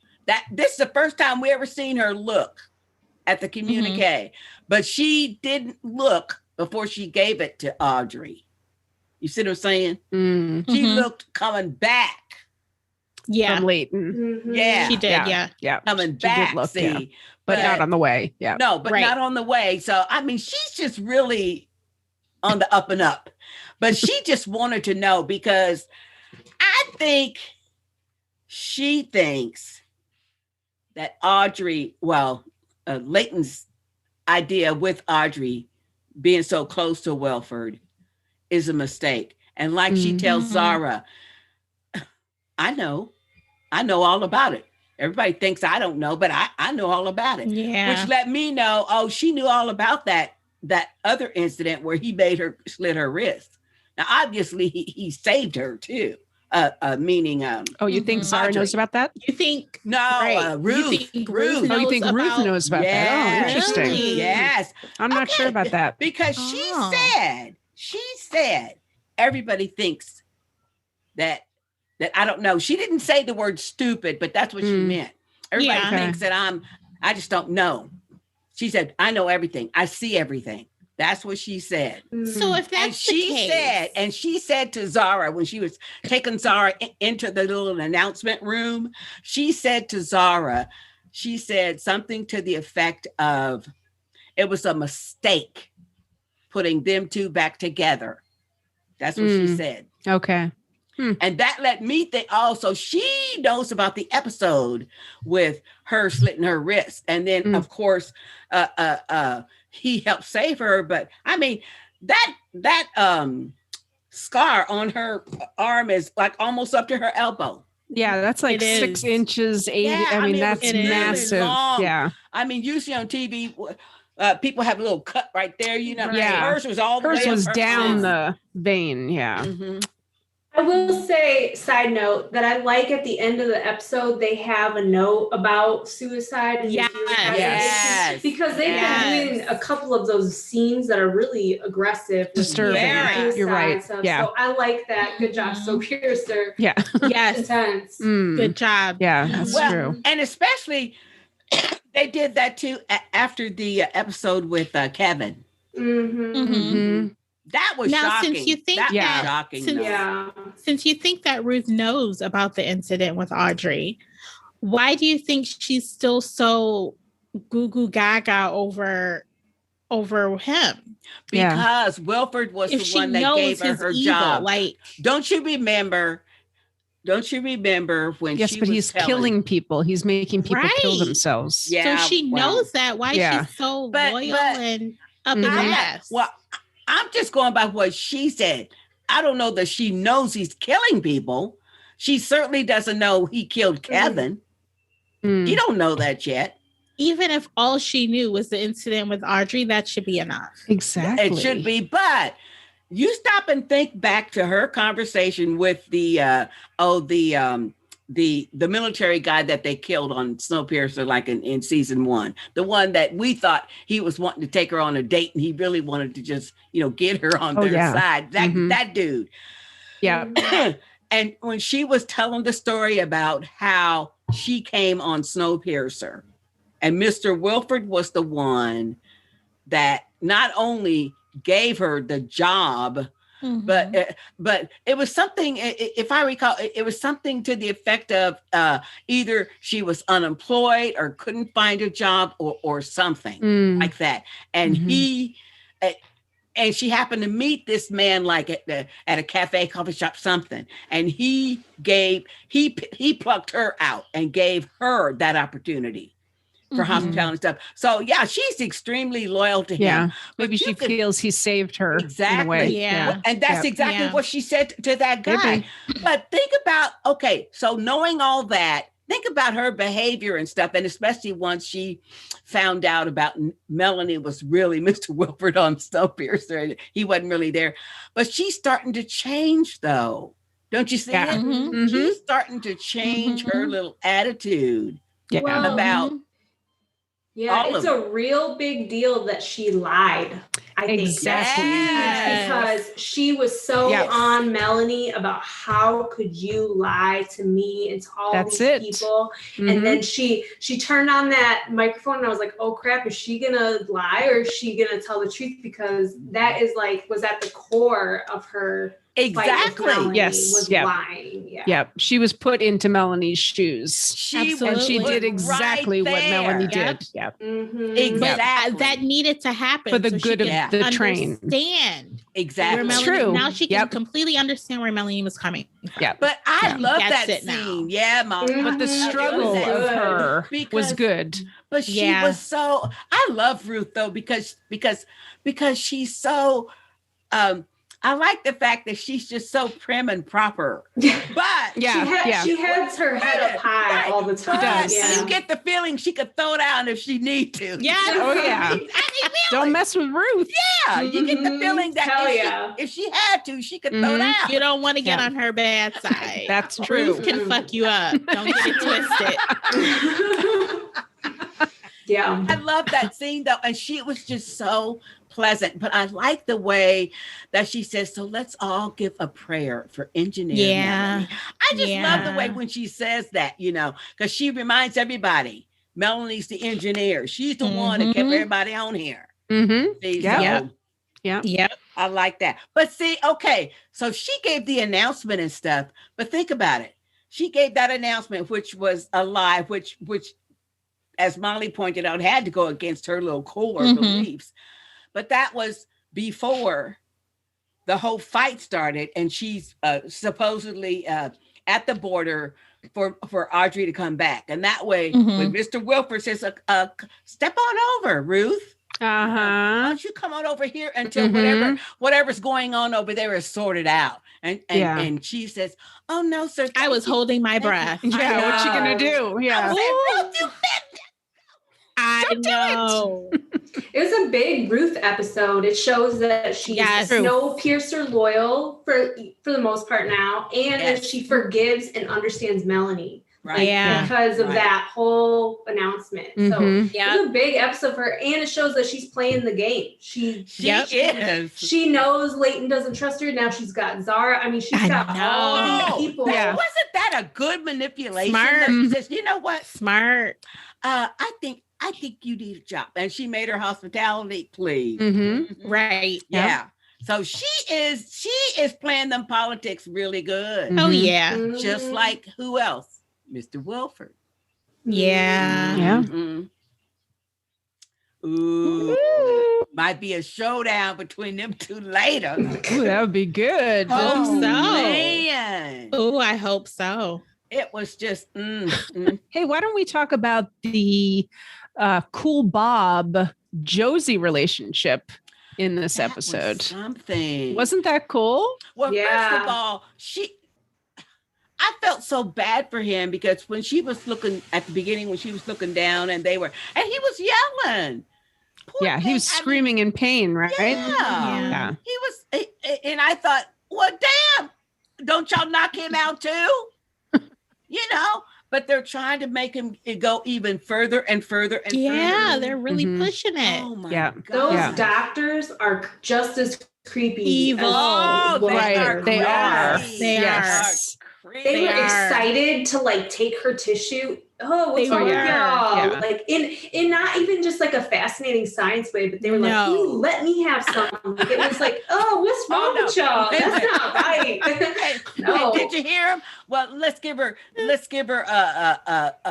This is the first time we ever seen her look at the communique, but she didn't look before she gave it to Audrey. You see what I'm saying? She looked coming back. Yeah. From Leighton. Yeah. She did. Yeah. Coming back. Look, but not on the way. Yeah. No, but not on the way. So, I mean, she's just really on the up and up, but she just wanted to know because I think she thinks that Audrey, Leighton's idea with Audrey being so close to Welford is a mistake. And like she tells Zara, I know all about it. Everybody thinks I don't know, but I know all about it. Yeah. Which let me know, she knew all about that other incident where he made her slit her wrist. Now, obviously he saved her too. Meaning, you think Zara knows about that? You think Ruth? You think Ruth? Ruth you think Ruth knows about that? Oh, interesting. Really? Yes, I'm not sure about that because she said everybody thinks that I don't know. She didn't say the word stupid, but that's what she meant. Everybody thinks that I just don't know. She said, I know everything. I see everything. That's what she said. So if that's the case. She said to Zara when she was taking Zara into the little announcement room, she said to Zara, she said something to the effect of, it was a mistake putting them two back together. That's what she said. Okay. And that let me think also she knows about the episode with her slitting her wrist. And then of course, he helped save her. But I mean, that scar on her arm is like almost up to her elbow. Yeah, that's like 6 inches, 8. Yeah, I mean, that's massive. Long. Yeah. I mean, usually on TV, people have a little cut right there, Yeah. Hers was all the way Hers was up down the vein. Yeah. I will say, side note, that I like at the end of the episode, they have a note about suicide. And yes. Because they've been doing a couple of those scenes that are really aggressive. Disturbing. You're right. Stuff. Yeah. So I like that. Good job, Snowpiercer. Yeah. Yes. Intense. Good job. Yeah, that's true. And especially, they did that too after the episode with Kevin. That was shocking. Since you think since you think that Ruth knows about the incident with Audrey, why do you think she's still so goo goo gaga over over him. Because Wilford was the one that gave her evil job. Like, don't you remember when yes, she but was he's killing people. He's making people kill themselves. Yeah, so she knows that. Why she's so loyal and up his ass. Well, I'm just going by what she said. I don't know that she knows he's killing people. She certainly doesn't know he killed Kevin. You don't know that yet. Even if all she knew was the incident with Audrey, that should be enough. Exactly. It should be, but you stop and think back to her conversation with the military guy that they killed on Snowpiercer, like in season 1, the one that we thought he was wanting to take her on a date, and he really wanted to just, get her on their side. That dude. Yeah. And when she was telling the story about how she came on Snowpiercer, and Mr. Wilford was the one that not only gave her the job, but it was something, if I recall, it was something to the effect of either she was unemployed or couldn't find a job or something like that. And and she happened to meet this man like at a cafe, coffee shop, something. And he plucked her out and gave her that opportunity for hospitality and stuff. So yeah, she's extremely loyal to him. Yeah, maybe she feels he saved her. Exactly. In a way. Yeah. And that's exactly what she said to that guy. Maybe. But think about, so knowing all that, think about her behavior and stuff. And especially once she found out about Melanie was really Mr. Wilford on Snowpiercer. He wasn't really there. But she's starting to change though. Don't you see it? She's starting to change her little attitude about it's a real big deal that she lied. I think because she was so on Melanie about how could you lie to me and to all these people. And then she turned on that microphone and I was like, oh crap, is she gonna lie or is she gonna tell the truth? Because that is was at the core of her. Exactly. Yes. Was lying. Yeah. She was put into Melanie's shoes. And she did exactly what Melanie did. Yeah. Exactly. That needed to happen for the good of the train. Understand. Exactly. Melanie, true. Now she can completely understand where Melanie was coming from. Yeah. But I love that scene. Now. Yeah, Mom. But the struggle of her was good. But she was so. I love Ruth though because she's so. I like the fact that she's just so prim and proper. But she has her head up high all the time. You get the feeling she could throw down if she need to. Yeah. Oh yeah. Don't mess with Ruth. Yeah. You get the feeling that if she had to, she could throw down. You don't want to get on her bad side. That's true. Ruth can fuck you up. Don't get it twisted. Yeah. I love that scene though. And she was just so pleasant, but I like the way that she says, so let's all give a prayer for engineer Melanie. I just love the way when she says that, because she reminds everybody Melanie's the engineer. She's the one that kept everybody on here. I like that. But see, so she gave the announcement and stuff, but think about it. She gave that announcement, which was a lie, which as Molly pointed out, had to go against her little core beliefs. But that was before the whole fight started, and she's supposedly at the border for Audrey to come back. And that way, when Mr. Wilford says, step on over, Ruth. Why don't you come on over here until whatever's going on over there is sorted out. And she says, oh, no, sir. I was holding my breath. Yeah, what you going to do? Yeah. Ruth, you I know. It was a big Ruth episode. It shows that she's Snowpiercer loyal for the most part now, and that she forgives and understands Melanie. Right. Because of that whole announcement. So it's a big episode for her, and it shows that she's playing the game. She is. She knows Leighton doesn't trust her. Now she's got Zara. I mean, she's got all these people. Yeah. Wasn't that a good manipulation? Smart. She says, you know what? Smart. I think you need a job. And she made her hospitality plea. Right. Yeah. So she is playing them politics really good. Oh, yeah. Just like who else? Mr. Wilford. Yeah. Ooh. Might be a showdown between them two later. Ooh, that would be good. Hope so. Man. Oh, I hope so. It was just. Hey, why don't we talk about the cool Bob Josie relationship in this episode? Something. Wasn't that cool? Well, first of all, I felt so bad for him because when she was looking at the beginning, when she was looking down and he was yelling. Poor thing. He was screaming in pain, right? Yeah. He was, and I thought, well, damn, don't y'all knock him out too? But they're trying to make him go even further and further and further. Yeah, they're really pushing it. Oh my God. Those doctors are just as creepy. Evil. They are. They are. They were excited to take her tissue. Oh, what's wrong with y'all? Yeah. Like in not even just like a fascinating science way, but they were like, ooh, let me have some. It was like, oh, what's wrong with y'all? That's not right. No. Did you hear him? Well, let's give her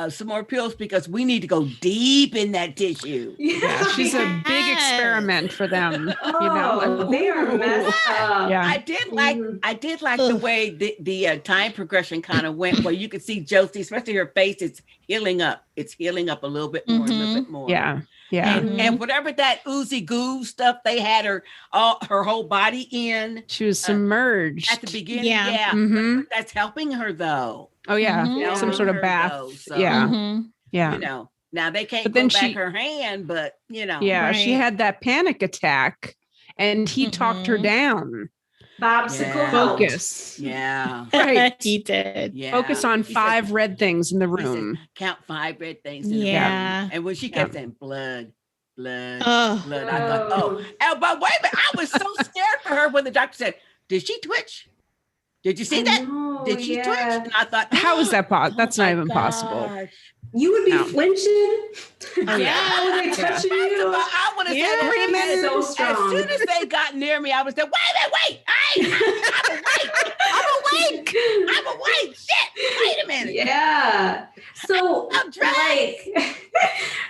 some more pills because we need to go deep in that tissue. Yeah, she's a big experiment for them. They are messed up. Yeah. I did like the way the time progression kind of went, where you could see Josie, especially her face, it's healing up. It's healing up a little bit more, a little bit more. Yeah. Yeah. And whatever that oozy goo stuff they had her whole body in. She was submerged at the beginning. Yeah. Mm-hmm. That's helping her though. Oh yeah. Some sort of bath. Though, Yeah. Yeah. Now they can't go back her hand, but Yeah, right. she had that panic attack and he talked her down. Bobsicle Focus. Yeah. Right. He did. Yeah. Focus on 5 red things in the room. Count 5 red things in the room. And when she kept saying blood, I thought, but wait a minute, I was so scared for her when the doctor said, did she twitch? Did you see that? Did she twitch? And I thought, how is that possible? That's not even possible. You would be flinching. Oh, yeah. When they touching you. I would have said, so strong. As soon as they got near me, I was like, wait. I'm awake. Shit. Wait a minute. Yeah. So,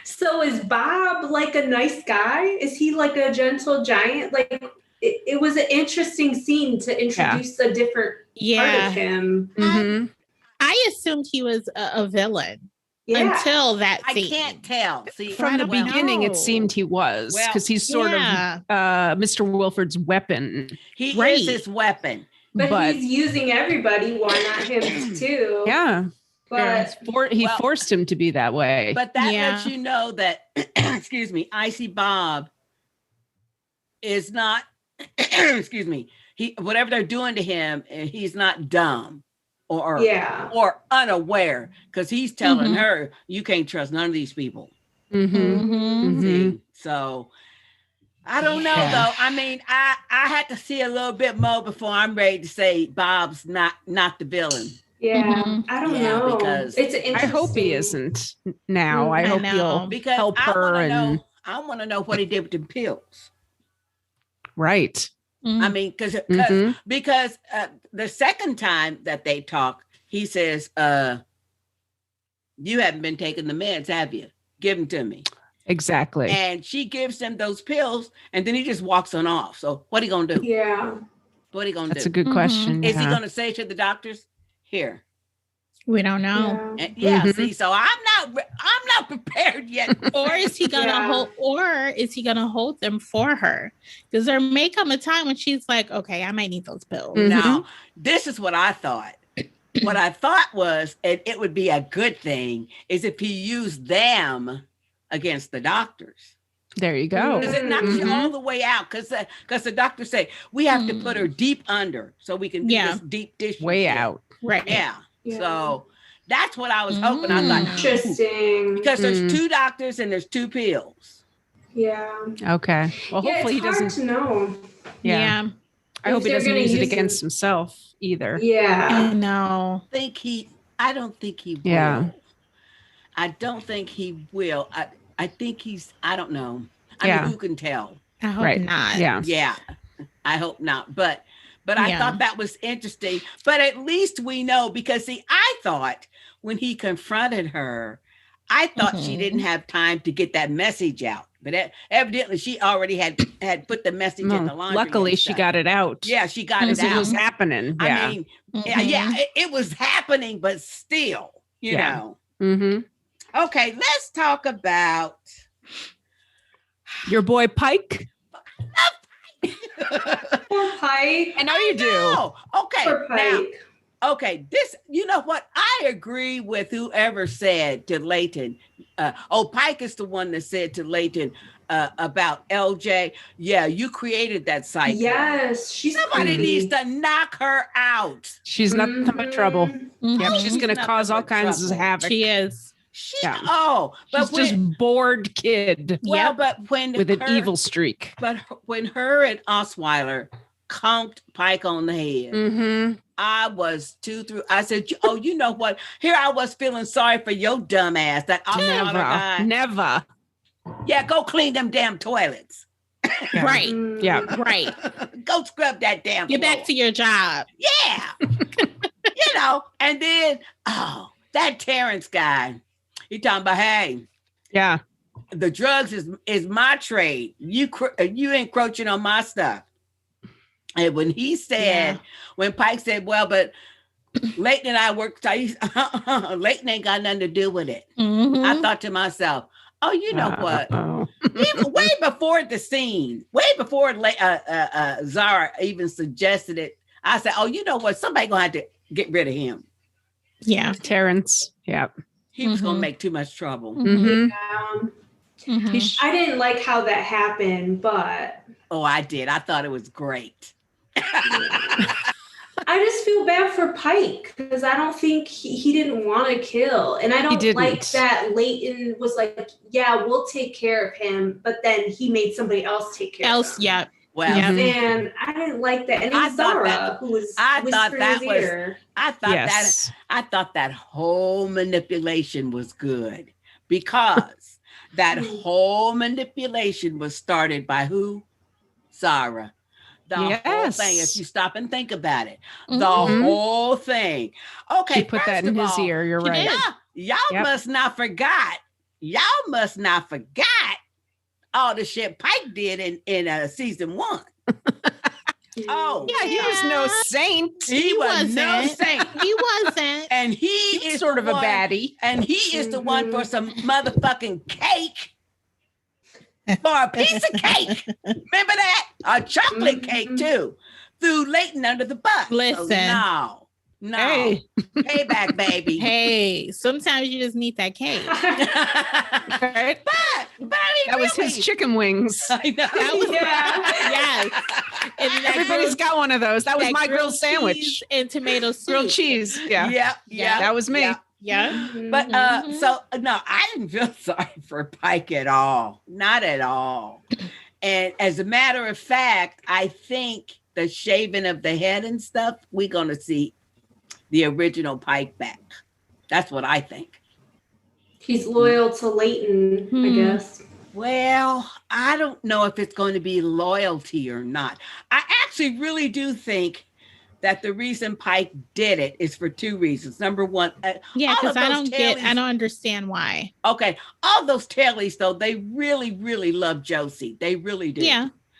so is Bob like a nice guy? Is he like a gentle giant? Like, it was an interesting scene to introduce a different part of him. Mm-hmm. I assumed he was a villain. Until that scene. I can't tell. See, from the beginning, it seemed he was because he's sort of Mr. Wilford's weapon. He is his weapon. But he's using everybody. Why not him too? Yeah. But he forced him to be that way. But that lets you know that, excuse me, Icy Bob is not, excuse me, whatever they're doing to him, he's not dumb. Or unaware, because he's telling her you can't trust none of these people. See? So I don't know though. I mean, I had to see a little bit more before I'm ready to say Bob's not the villain. Yeah, I don't know because it's interesting. I hope he isn't now. I hope he'll help her. I want to know what he did with the pills. Right. I mean, because the second time that they talk, he says, you haven't been taking the meds, have you? Give them to me. Exactly. And she gives him those pills, and then he just walks on off. So what are you going to do? Yeah. What are you going to do? That's a good question. Is he going to say to the doctors, here? We don't know. See, so I'm not prepared yet. Or is he gonna hold them for her? Because there may come a time when she's like, okay, I might need those pills. Now, this is what I thought. What I thought was, and it would be a good thing, is if he used them against the doctors. There you go. Because it knocks you all the way out. Because the doctors say, we have to put her deep under so we can do this deep dish. Way out. Right. Yeah. So that's what I was hoping. I thought, interesting. Because there's 2 doctors and there's 2 pills. Yeah. Okay. Well, hopefully he doesn't to know. Yeah. I hope he doesn't use it against himself either. Yeah. I know. I don't think he will. Yeah. I don't think he will. I think I don't know. I mean, who can tell? I hope not. Yeah. Yeah. I hope not. But I thought that was interesting. But at least we know, because see, I thought when he confronted her, I thought she didn't have time to get that message out. But evidently, she already had put the message in the laundry. Luckily, she got it out. Yeah, she got it out. It was happening. Yeah. I mean, it was happening, but still, you know. Mm-hmm. Okay, let's talk about your boy Pike. Poor Pike. I know you do. Okay, Poor Pike. Now, okay, this, you know what? I agree with whoever said to Layton. Pike is the one that said to Layton about LJ. Yeah, you created that psycho. Yes, somebody needs to knock her out. She's nothing but trouble. Mm-hmm. Yep, she's going to cause all kinds of havoc. She is. But she's just bored kid. Well, but when with an evil streak. But when her and Osweiler conked Pike on the head, I was I said, oh, you know what? Here I was feeling sorry for your dumb ass. That Osweiler guy. Never. Yeah, go clean them damn toilets. Yeah. Right. Yeah. Right. Go scrub that damn Get floor. back to your job. Yeah. You know, and then, that Terrence guy. He talking about, hey, the drugs is my trade. You encroaching on my stuff. And when he said, when Pike said, well, but Layton and I work, Layton ain't got nothing to do with it. Mm-hmm. I thought to myself, oh, you know what? Even way before the scene, way before Zara even suggested it, I said, oh, you know what? Somebody gonna have to get rid of him. Yeah, Terrence. Yeah. He was going to make too much trouble. I didn't like how that happened, but... Oh, I did. I thought it was great. I just feel bad for Pike because I don't think he didn't want to kill. And I don't like that Layton was like, yeah, we'll take care of him. But then he made somebody else take care of him. Yeah. Well, and I didn't like that. And it was Zara who was whispering in his ear. I thought that whole manipulation was good because that whole manipulation was started by who? Zara. The whole thing, if you stop and think about it, the whole thing. Okay, she put that in his ear. You're right. Y'all must not forgot. Y'all must not forgot all the shit Pike did in season 1. Oh, yeah, he was no saint. He was no saint. He wasn't. And he is sort of a baddie. And he is the one for some motherfucking cake. For a piece of cake. Remember that? A chocolate cake, too. Threw Layton under the bus. Listen. So no. Hey. Payback, baby. Hey, sometimes you just need that cake. But I mean, that was his chicken wings. I know. Yes. And everybody's got one of those. That was my grilled sandwich. And tomato soup. Grilled cheese. Yeah. That was me. Yeah. But so no, I didn't feel sorry for Pike at all. Not at all. And as a matter of fact, I think the shaving of the head and stuff, we're gonna see the original Pike back. That's what I think. He's loyal to Layton, I guess. Well, I don't know if it's going to be loyalty or not. I actually really do think that the reason Pike did it is for 2 reasons. Number one, because I don't understand why. Okay, all those Tailies though, they really, really love Josie. They really do.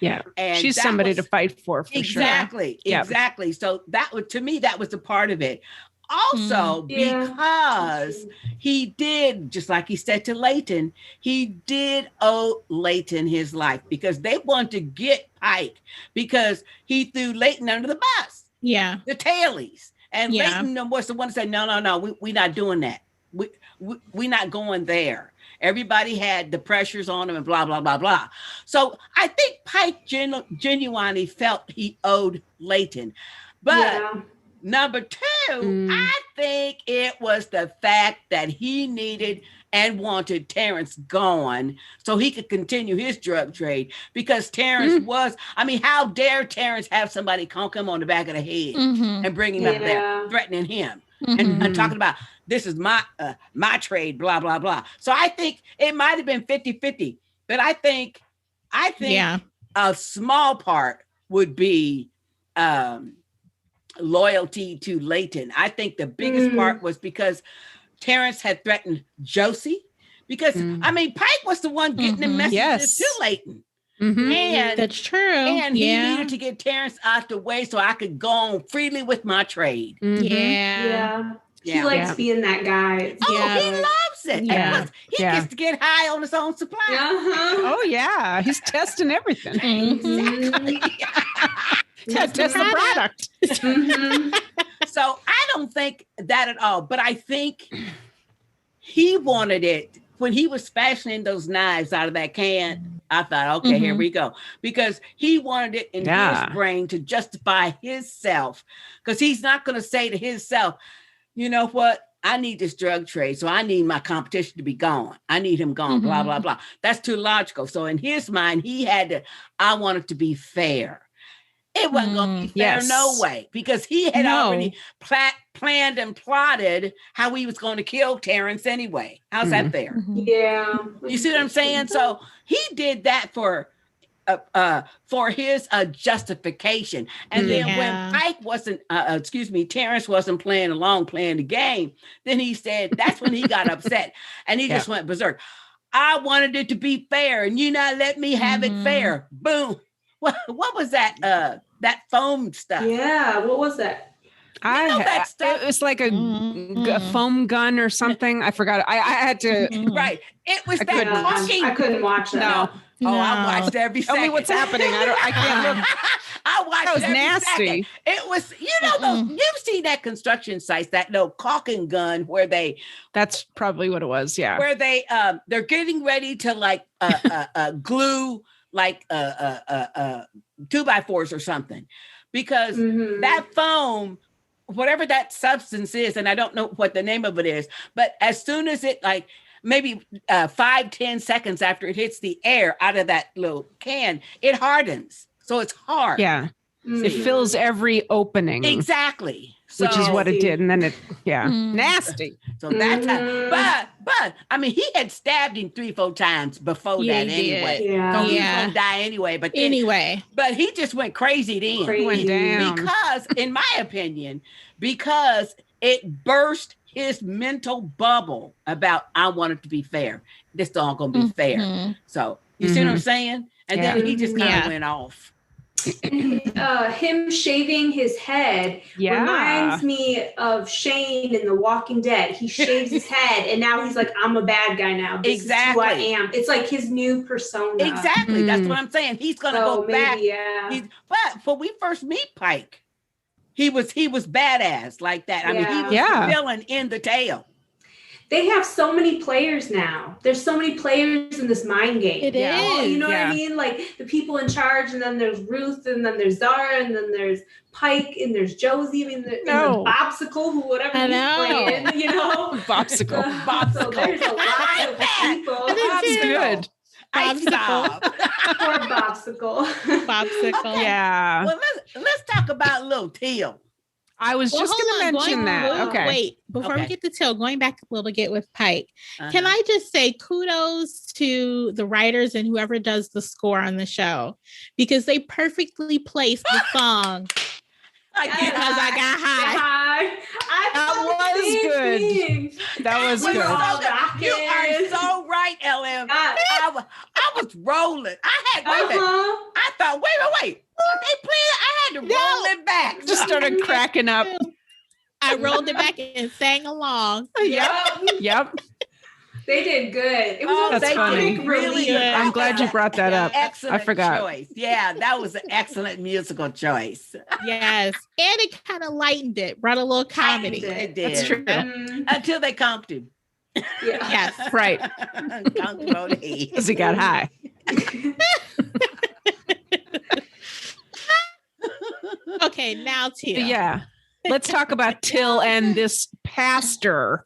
Yeah, and she's somebody to fight for sure. Exactly. So that would, to me, that was a part of it. Also, because he did, just like he said to Layton, he did owe Layton his life because they wanted to get Pike because he threw Layton under the bus. Yeah. The Tailies. And Layton was the one that said, no, we're not doing that. We're not going there. Everybody had the pressures on him and blah, blah, blah, blah. So I think Pike genuinely felt he owed Layton. But number 2, I think it was the fact that he needed and wanted Terrence gone so he could continue his drug trade because Terrence was, I mean, how dare Terrence have somebody conk him on the back of the head and bring him up there, threatening him and talking about, this is my trade, blah, blah, blah. So I think it might have been 50-50, but I think a small part would be loyalty to Layton. I think the biggest part was because Terrence had threatened Josie Because I mean, Pike was the one getting the messages to Leighton. And that's true. And he needed to get Terrence out the way so I could go on freely with my trade. Yeah. He likes being that guy. He loves it. Yeah. He gets to get high on his own supply. Oh, yeah. He's testing everything. Exactly. Test the product. So I don't think that at all. But I think he wanted it. When he was fashioning those knives out of that can, I thought, okay, here we go. Because he wanted it in his brain to justify himself. Because he's not going to say to himself, you know what? I need this drug trade. So I need my competition to be gone. I need him gone, blah, blah, blah. That's too logical. So in his mind, he had to, I want it to be fair. It wasn't going to be fair, no way. Because he had already planned and plotted how he was going to kill Terrence anyway. How's that fair? Yeah. You see what I'm saying? So he did that for his justification. And then when Terrence wasn't playing along, playing the game, then he said, that's when he got upset and he just went berserk. I wanted it to be fair and you not let me have it fair. Boom. What was that? That foam stuff. Yeah. What was that? That stuff? It was like a foam gun or something. I forgot. I had to. Right. It was that talking. I couldn't watch that. No. I watched every second. Tell me what's happening. I can't look. I watched that was every nasty. Second. It was, you've seen that construction sites, that little caulking gun where that's probably what it was. Yeah. Where they're getting ready to like glue like 2x4s or something, because that foam, whatever that substance is, and I don't know what the name of it is, but as soon as it like maybe 5-10 seconds after it hits the air out of that little can, it hardens. So it's hard. Yeah. It fills every opening. Exactly. Which is what it did. And then nasty. So that's how, but I mean, he had stabbed him 3-4 times before that anyway. Yeah. So he was going to die anyway. But but he just went crazy then. Went down. Because, in my opinion, because it burst his mental bubble about, I want it to be fair. This all going to be fair. So, you see what I'm saying? And then he just kind of went off. Him shaving his head reminds me of Shane in The Walking Dead. He shaves his head and now he's like, I'm a bad guy now. This is who I am. It's like his new persona. Exactly. That's what I'm saying. He's going to go back. Yeah. But when we first meet Pike, he was badass like that. I mean, he was the villain in the tale. They have so many players now. There's so many players in this mind game. It is. You know what I mean? Like the people in charge, and then there's Ruth, and then there's Zara, and then there's Pike, and there's Josie, and the Bobsicle, whatever he's playing, Bobsicle. So there's a lot of people. That's good. Bobsicle. Poor Bobsicle. Yeah. Well, let's talk about little Teal. I was just going to mention that. Okay. Wait, before we get to Till, going back a little bit with Pike, can I just say kudos to the writers and whoever does the score on the show, because they perfectly placed the song. Because I got high. That was good. That was good. You are so right, LM. I was rolling. I thought, wait. They played. I had to roll it back. Just started cracking up. I rolled it back and sang along. Yep. They did good. It was that's funny. Really good. I'm glad you brought that up. Excellent I forgot. choice. Yeah, that was an excellent musical choice. Yes. And it kind of lightened it, brought a little comedy. It did. That's true. Until they comped him. Yes. Right. Because he got high. Okay, now Till. Yeah. Let's talk about Till and this pastor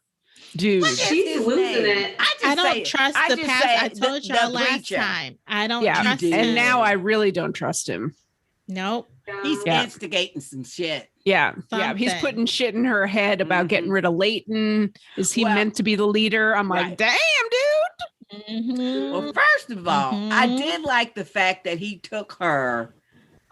dude. She's losing it. I don't trust the pastor. I told y'all last time. I don't trust him. And now I really don't trust him. Nope. He's instigating some shit. Yeah. Yeah. He's putting shit in her head about getting rid of Leighton. Is he meant to be the leader? I'm like, damn, dude. Well, first of all, I did like the fact that he took her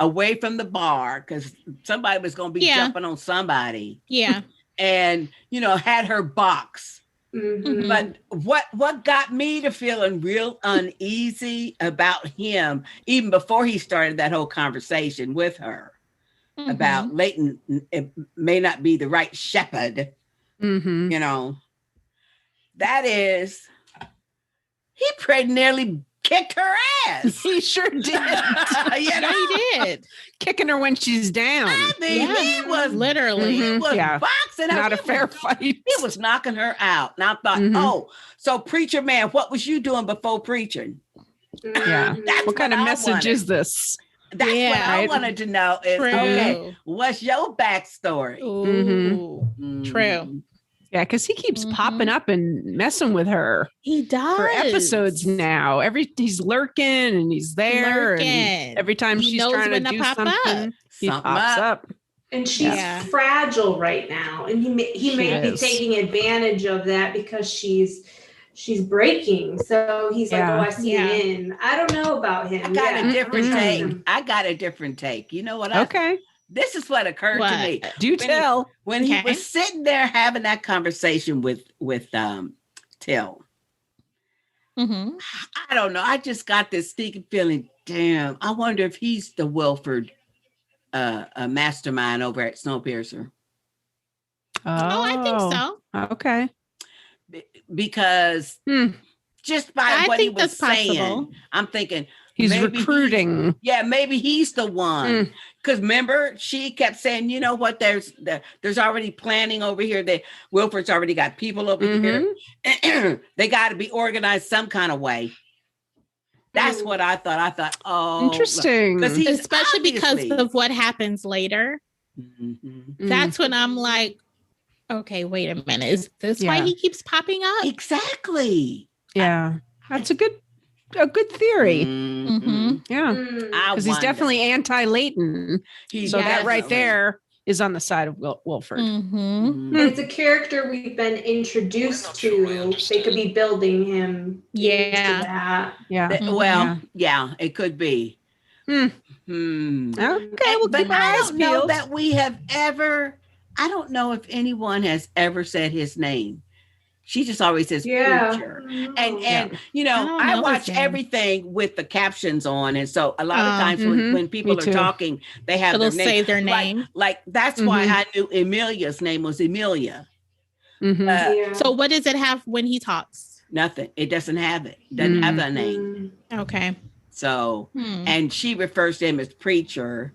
away from the bar because somebody was going to be jumping on somebody. Yeah. And, had her box Mm-hmm. But what got me to feeling real uneasy about him, even before he started that whole conversation with her about Leighton, it may not be the right shepherd, you know, that is, he pretty nearly kicked her ass. He sure did. You know? He did. Kicking her when she's down. I mean, he was literally he was boxing her. Not a fair fight. He was knocking her out. And I thought, so preacher man, what was you doing before preaching? Yeah. What kind of message is this? That's what I wanted to know is, okay, what's your backstory? True. Yeah, because he keeps popping up and messing with her. He does. For episodes now. He's lurking and he's there. And every time she's trying to do something, he pops up. And she's fragile right now. And he may be taking advantage of that because she's breaking. So he's like, oh, I see an in. I don't know about him. I got a different take. I got a different take. You know what? This is what occurred to me. Do tell. When he was sitting there having that conversation with Till. I don't know. I just got this sneaking feeling. Damn, I wonder if he's the Wilford mastermind over at Snowpiercer. Oh, I think so. Okay. Because just by what he was saying, I'm thinking he's recruiting. Maybe he's the one. Because remember, she kept saying, you know what? There's already planning over here. That Wilford's already got people over here. They got to be organized some kind of way. That's what I thought. I thought, oh, interesting. Especially because of what happens later. That's when I'm like, okay, wait a minute. Is this why he keeps popping up? Exactly. Yeah, that's a good theory. Yeah, because he's definitely anti-Leighton. So that right there is on the side of Wilford. And it's a character we've been introduced to. They could be building him. Yeah. It could be. Okay, we'll keep our I eyes don't know peeled. that we have ever. I don't know if anyone has ever said his name. She just always says preacher. And you know, I watch everything with the captions on. And so a lot of times when people are talking, they have their name. Say their name. Like that's why I knew Emilia's name was Emilia. So what does it have when he talks? Nothing. It doesn't have it. It doesn't have a name. Okay. So, and she refers to him as preacher.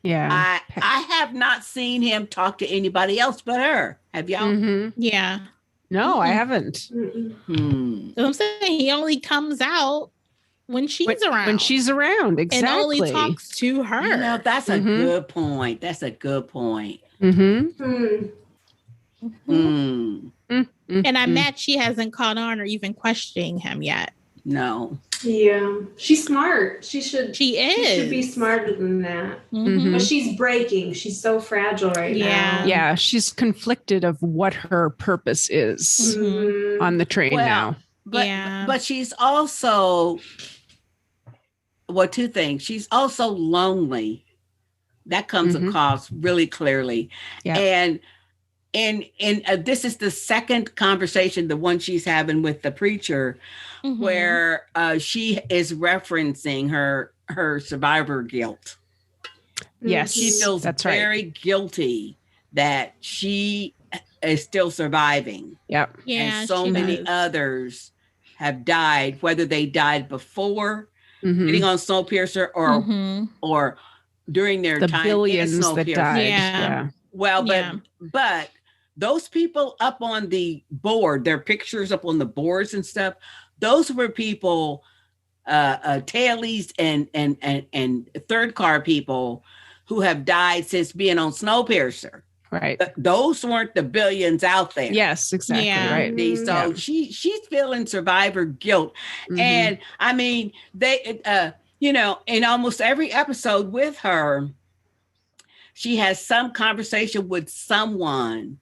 Yeah. I have not seen him talk to anybody else but her. Have y'all? Yeah. No, I haven't. So I'm saying he only comes out when she's around. When she's around, exactly. And only talks to her. You know, that's a good point. That's a good point. And I'm mad she hasn't caught on or even questioning him yet. No. Yeah, she's smart. She should be smarter than that. But she's breaking. She's so fragile right now. Yeah, she's conflicted of what her purpose is on the train now. But she's also two things. She's also lonely. That comes across really clearly. And this is the second conversation, the one she's having with the preacher, where she is referencing her survivor guilt. Yes, she feels very guilty that she is still surviving. Yep. And so many others have died, whether they died before getting on Snowpiercer or during their time billions in Snowpiercer. that died. Well, but those people up on the board, their pictures up on the boards and stuff, those were people, Tailies and third car people who have died since being on Snowpiercer. Right. Those weren't the billions out there. Yes, exactly. Right. So she's feeling survivor guilt. And I mean, they, in almost every episode with her, she has some conversation with someone.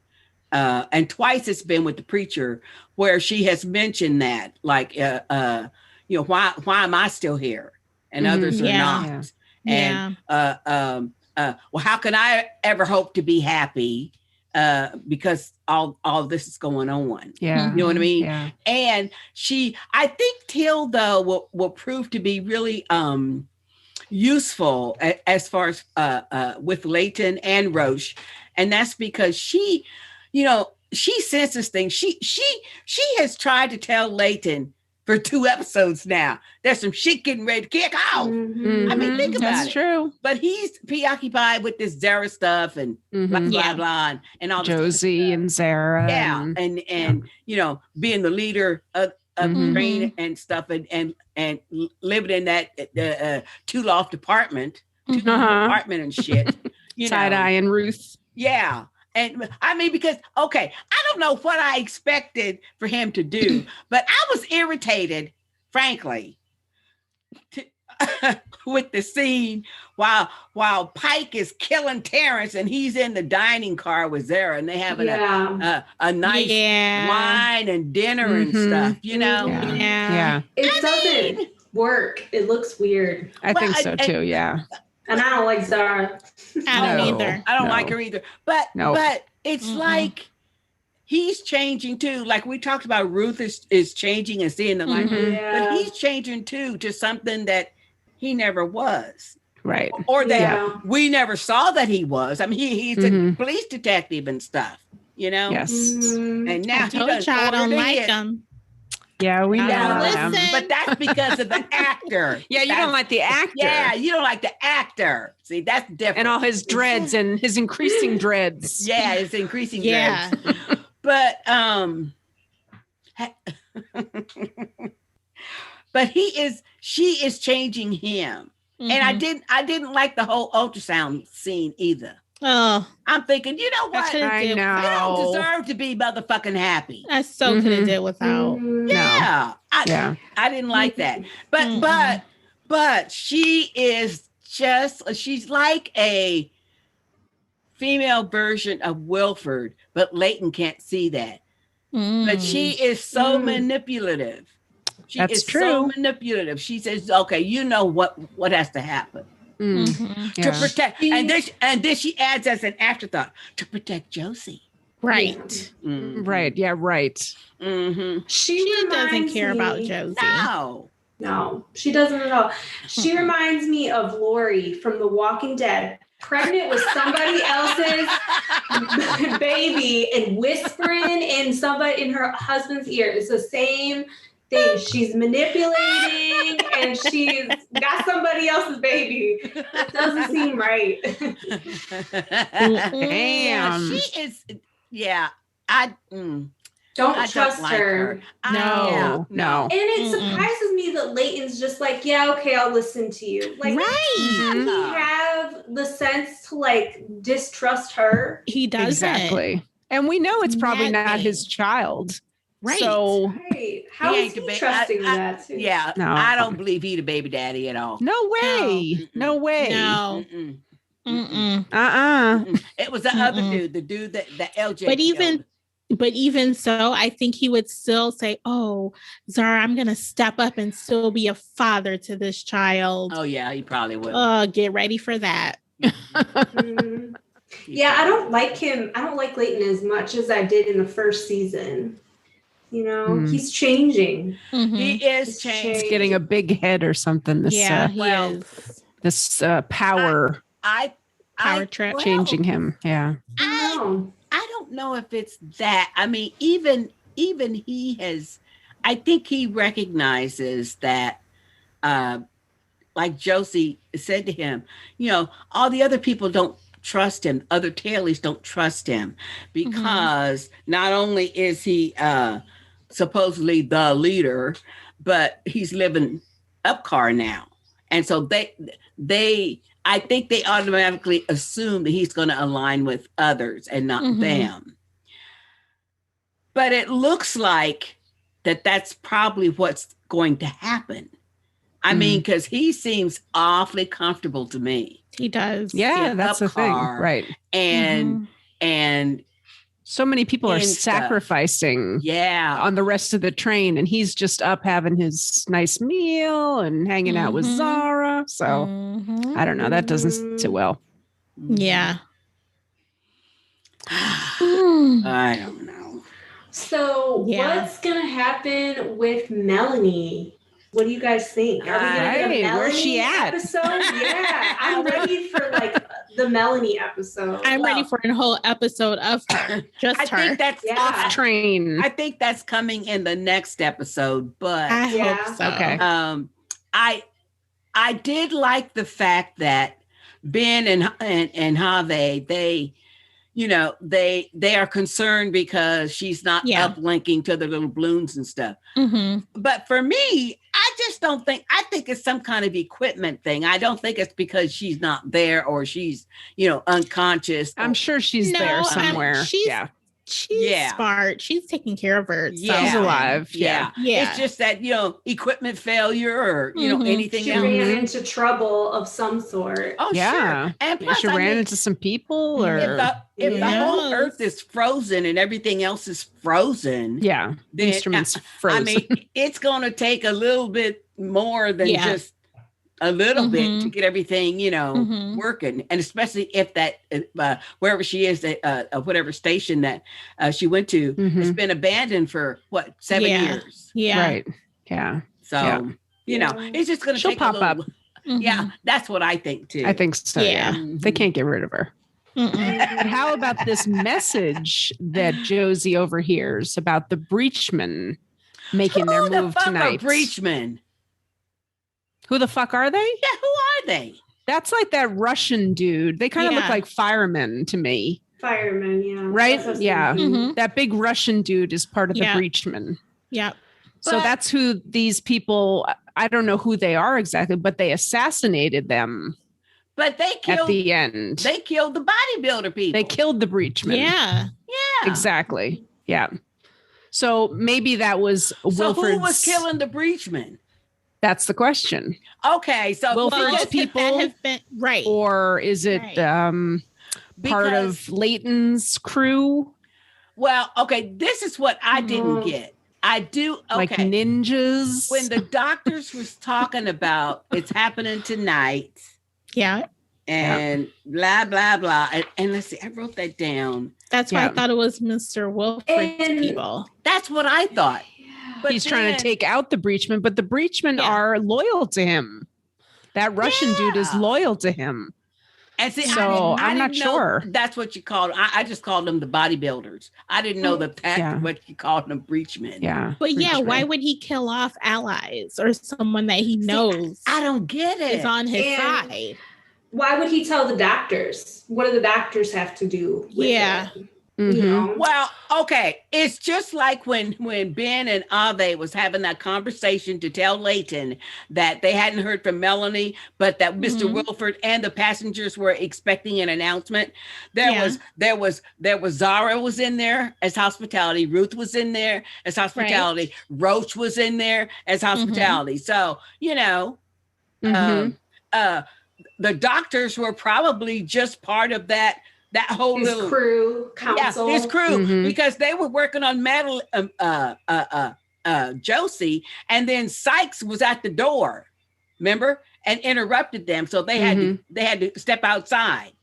And twice it's been with the preacher where she has mentioned that, like, why am I still here and others are not? And well, how can I ever hope to be happy because all this is going on. Yeah. You know what I mean? Yeah. And I think Till though will prove to be really useful as far as with Leighton and Roche. And that's because she senses things. She has tried to tell Leighton for 2 episodes now. There's some shit getting ready to kick out. Mm-hmm. I mean, think about That's it. true. But he's preoccupied with this Zara stuff and blah, blah, and all this Josie and Zara. Yeah. And being the leader of the train and stuff and living in that 2-loft apartment, apartment and shit. Side-eye and Ruth. Yeah. And I mean, because, okay, I don't know what I expected for him to do, but I was irritated, frankly, with the scene while Pike is killing Terrence and he's in the dining car with Zara and they having a nice wine and dinner and stuff, Yeah. It doesn't work. It looks weird. I think so too, yeah. And I don't like Zara. I don't either. I don't like her either. But it's like he's changing too. Like we talked about, Ruth is changing and seeing the light. But he's changing too to something that he never was. Right. Or that we never saw that he was. I mean, he's a police detective and stuff, Yes. And now I told you I don't like him. Yeah, we know. But that's because of the actor. Yeah, you don't like the actor. Yeah, you don't like the actor. See, that's different. And all his dreads and his increasing dreads. Yeah, his increasing dreads. But but she is changing him. And I didn't like the whole ultrasound scene either. Oh, I'm thinking, you know what? I know. They don't deserve to be motherfucking happy. I so could have did without. Yeah. I didn't like that. But she is she's like a female version of Wilford, but Leighton can't see that. But she is so manipulative. She That's is true. so manipulative. She says, okay, you know what has to happen. To protect, and then she adds as an afterthought, to protect Josie. Right. Right. Yeah. Right. She doesn't care about Josie. No, she doesn't at all. She reminds me of Lori from The Walking Dead, pregnant with somebody else's baby and whispering in her husband's ear. It's the same thing. She's manipulating and she's got somebody else's baby. That doesn't seem right. Damn. She is. Yeah. Don't trust her. No. And it surprises me that Leighton's just like, yeah, okay, I'll listen to you. Like, doesn't he have the sense to like distrust her? He doesn't. Exactly. And we know it's probably not his child. Right. So how is he trusting that too? Yeah. No. I don't believe he the baby daddy at all. No way. No way. No. It was the other dude, the dude that the LJ. But even so, I think he would still say, "Oh, Zara, I'm going to step up and still be a father to this child." Oh yeah, he probably will. Get ready for that. Yeah, I don't like him. I don't like Leighton as much as I did in the first season. He's changing. He is changing. He's getting a big head or something. This, he is. This power. Power trip changing him. Yeah. I don't know if it's that. I mean, even he has. I think he recognizes that. Like Josie said to him, all the other people don't trust him. Other Tailies don't trust him because not only is he supposedly the leader, but he's living up car now. And so I think they automatically assume that he's going to align with others and not them. But it looks like that's probably what's going to happen. I mean, because he seems awfully comfortable to me. He does. Yeah, that's the thing. Right. And so many people are sacrificing on the rest of the train, and he's just up having his nice meal and hanging out with Zara. So I don't know. That doesn't sit well. Yeah. I don't know. So what's going to happen with Melanie? What do you guys think? Are we going to get a Melanie Where's she at? episode? Yeah, I'm ready for like the Melanie episode. I'm ready for a whole episode of her. Just I think that's off train. I think that's coming in the next episode, but I hope so. Okay. I did like the fact that Ben and Have, they are concerned because she's not uplinking to the little balloons and stuff. Mm-hmm. But for me, I just don't think, I think it's some kind of equipment thing. I don't think it's because she's not there or she's, unconscious. I'm sure she's there somewhere. She's smart. She's taking care of her. Yeah. She's alive. Yeah. It's just that, equipment failure or, anything she else. She ran into trouble of some sort. Oh, sure. And plus, she ran into some people or... If the whole earth is frozen and everything else is frozen. Yeah. The instrument's frozen. I mean, it's going to take a little bit more than just a little bit to get everything, working. And especially if that, wherever she is, whatever station that she went to, has been abandoned for 7 years. Yeah. Right. Yeah. So, it's just going to take pop a little, up. Yeah. That's what I think too. I think so. Yeah. They can't get rid of her. But how about this message that Josie overhears about the Breachmen making their move tonight? Breachmen. Who the fuck are they? Yeah, who are they? That's like that Russian dude. They kind of look like firemen to me. Firemen, yeah. Right? Yeah. Mm-hmm. That big Russian dude is part of the Breachmen. Yeah. So that's who these people, I don't know who they are exactly, but they assassinated them. But they killed at the end. They killed the bodybuilder people. They killed the Breachmen. Yeah. Yeah. Exactly. Yeah. So maybe that was Wilford's... So who was killing the Breachmen? That's the question. Okay. So Wilford's people that have been right. Or is it part of Leighton's crew? Well, okay. This is what I didn't get. I do. Okay. Like ninjas. When the doctors was talking about it's happening tonight. Yeah. And blah, blah, blah. And let's see, I wrote that down. That's why I thought it was Mr. Wilford's people. That's what I thought. But he's trying to take out the Breachmen, but the Breachmen are loyal to him. That Russian dude is loyal to him. And see, so I'm not sure. That's what you called. I just called them the bodybuilders. I didn't know what you called them, Breachmen. Yeah. But why would he kill off allies or someone that he knows? I don't get it. Is on his side. Why would he tell the doctors? What do the doctors have to do with it? Mm-hmm. Well, okay. It's just like when Ben and Ave was having that conversation to tell Leighton that they hadn't heard from Melanie, but that Mr. Wilford and the passengers were expecting an announcement. There was Zara was in there as hospitality. Ruth was in there as hospitality. Right. Roach was in there as hospitality. So, the doctors were probably just part of that whole his little crew council. Yeah, his crew, because they were working on Josie, and then Sykes was at the door, remember, and interrupted them, so they had to step outside.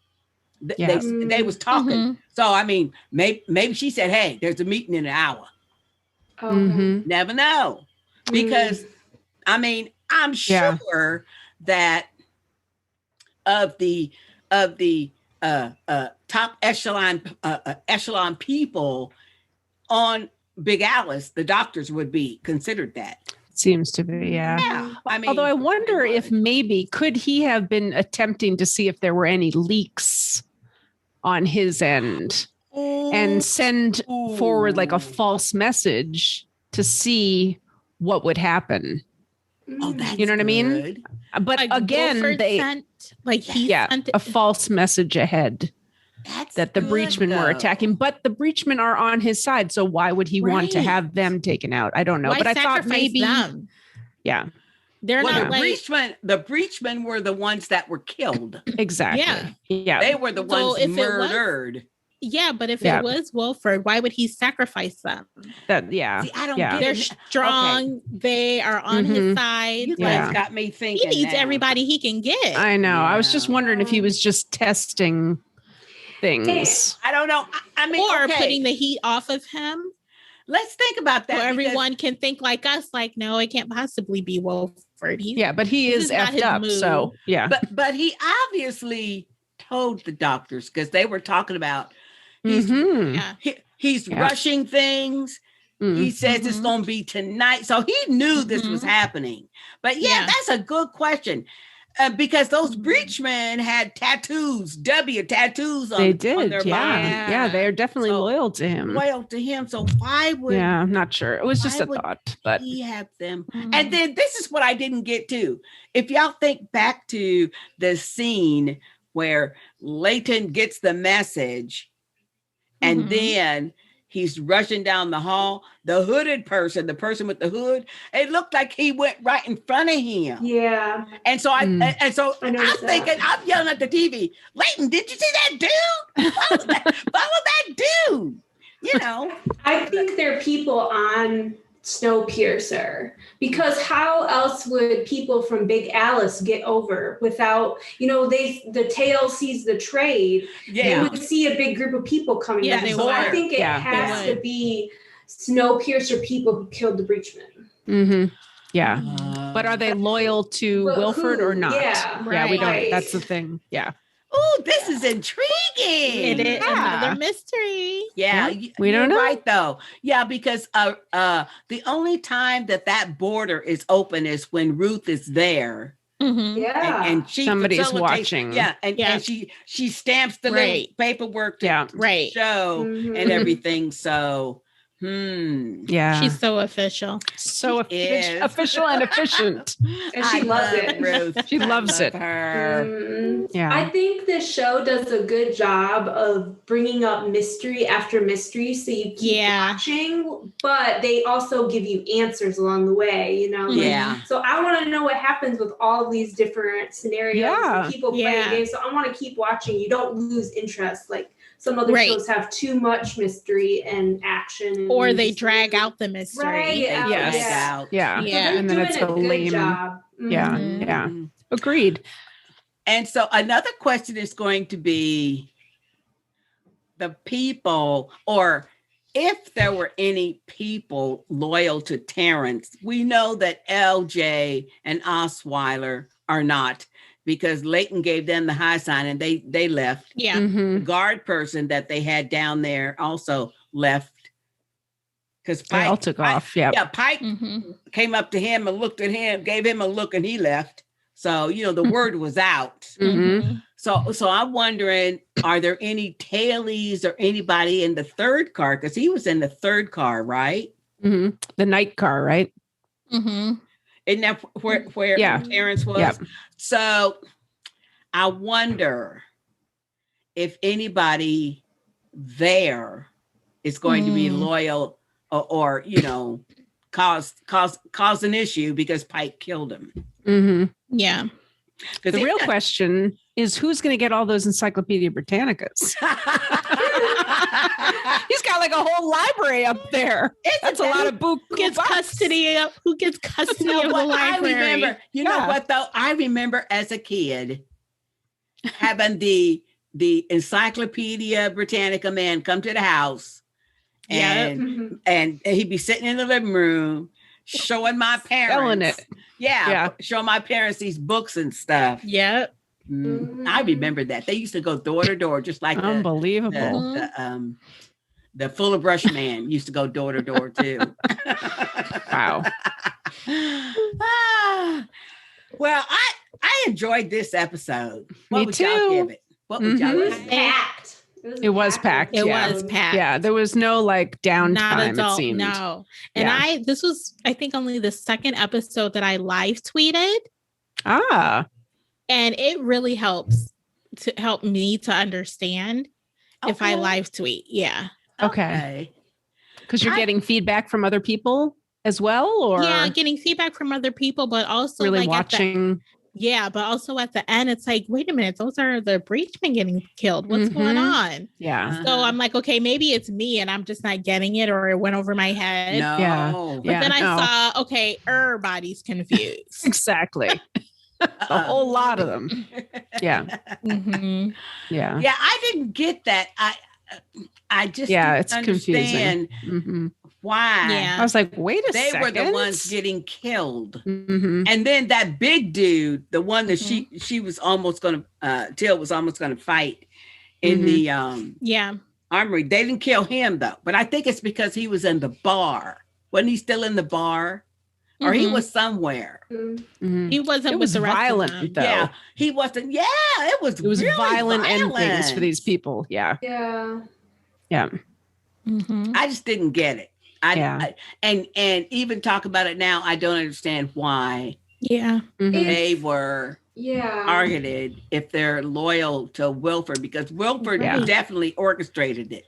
They was talking, so I mean, maybe she said, "Hey, there's a meeting in an hour." Never know, because I mean, I'm sure that of the top echelon people on Big Alice, the doctors would be considered that. Seems to be, yeah. I mean, although I wonder if maybe could he have been attempting to see if there were any leaks on his end and send forward like a false message to see what would happen. Oh, that's you know what I mean? But like again, sent a false message ahead. That the Breachmen were attacking, but the Breachmen are on his side. So why would he want to have them taken out? I don't know. Why but I thought maybe them? Yeah. They're not the Breachmen were the ones that were killed. Exactly. Yeah. They were the ones murdered. But if it was Wilford, why would he sacrifice them? See, I don't get They're strong. Okay. They are on his side. You guys got me thinking. He needs everybody he can get. I know. I was just wondering if he was just testing things. I don't know. I mean, or putting the heat off of him. Let's think about that. So everyone can think like us, like, no, it can't possibly be Wilford. But he is effed up. Mood. So yeah. But he obviously told the doctors because they were talking about he's rushing things. He says it's going to be tonight. So he knew this was happening. But that's a good question. Because those breachmen had tattoos on, they did, on their body. Yeah, they're definitely loyal to him. So why would... Yeah, I'm not sure. It was just a thought. But he have them. And then this is what I didn't get to. If y'all think back to the scene where Leighton gets the message and then he's rushing down the hall. The hooded person, the person with the hood, it looked like he went right in front of him. Yeah. And so I'm thinking, I'm yelling at the TV, Leighton, did you see that dude? Follow that dude. You know. I think there are people on Snowpiercer, because how else would people from Big Alice get over without, the tail sees the trade. They would see a big group of people coming in. So I think it has to be Snowpiercer people who killed the breachmen. Yeah. But are they loyal to Wilford or not? Yeah, we don't. That's the thing. Yeah. Oh, this is intriguing. It is another mystery. Yeah, we don't know. Right, though. Yeah, because the only time that border is open is when Ruth is there. Yeah, and she somebody's watching. Yeah, and she stamps the little paperwork to show and everything. So. Yeah, she's so official. So official and efficient. And she loves it. Ruth. She loves it. Her. Yeah. I think this show does a good job of bringing up mystery after mystery, so you keep watching, but they also give you answers along the way, So I want to know what happens with all these different scenarios and people playing games. So I want to keep watching. You don't lose interest. Like some other shows have too much mystery and action. Or they drag out the mystery. Right. Yeah. So and then it's a lame job. Yeah. Agreed. And so another question is going to be the people, or if there were any people loyal to Terrence. We know that LJ and Osweiler are not, because Leighton gave them the high sign and they left. Yeah. The guard person that they had down there also left. Because Pike all took off. Yeah. Pike came up to him and looked at him, gave him a look, and he left. So, the word was out. So I'm wondering, are there any Tailies or anybody in the third car? Because he was in the third car, right? The night car, right? Isn't that where Terrence was? Yep. So I wonder if anybody there is going to be loyal or cause an issue because Pike killed him. Yeah. The real question is, who's going to get all those Encyclopedia Britannicas? He's got like a whole library up there. That's a lot of book. Who gets custody of the library? I remember, know what though? I remember as a kid having the Encyclopedia Britannica man come to the house, and he'd be sitting in the living room showing my parents. Selling it. Showing my parents these books and stuff. Yep. I remember that. They used to go door to door, just like unbelievable. The Fuller Brush man used to go door to door too. Wow. Well, I enjoyed this episode. Me too. Y'all give it? What would y'all give it? Packed. It was packed. It was packed. Yeah, there was no downtime. It seemed. No. And this was, I think, only the second episode that I live tweeted. And it really help me to understand if I live tweet. Yeah. Okay. Because you're getting feedback from other people as well, or getting feedback from other people, but also really watching. But also at the end, it's like, wait a minute, those are the breachmen getting killed. What's going on? Yeah. So I'm like, okay, maybe it's me and I'm just not getting it, or it went over my head. No. But then I saw, okay, everybody's confused. Exactly. A whole lot of them. Yeah. Mm-hmm. Yeah. Yeah, I didn't get that. I just it's didn't confusing. understand why. Yeah. I was like, wait a second. They were the ones getting killed. Mm-hmm. And then that big dude, the one that she was almost going to, Till was almost going to fight in the armory. They didn't kill him though. But I think it's because he was in the bar. Wasn't he still in the bar? Or he was somewhere. Mm-hmm. He wasn't. It was violent, though. Yeah, he wasn't. Yeah, it was really violent endings for these people. Yeah. Yeah. Yeah. Mm-hmm. I just didn't get it. And even talk about it now, I don't understand why. Yeah. They were targeted if they're loyal to Wilford, because Wilford definitely orchestrated it.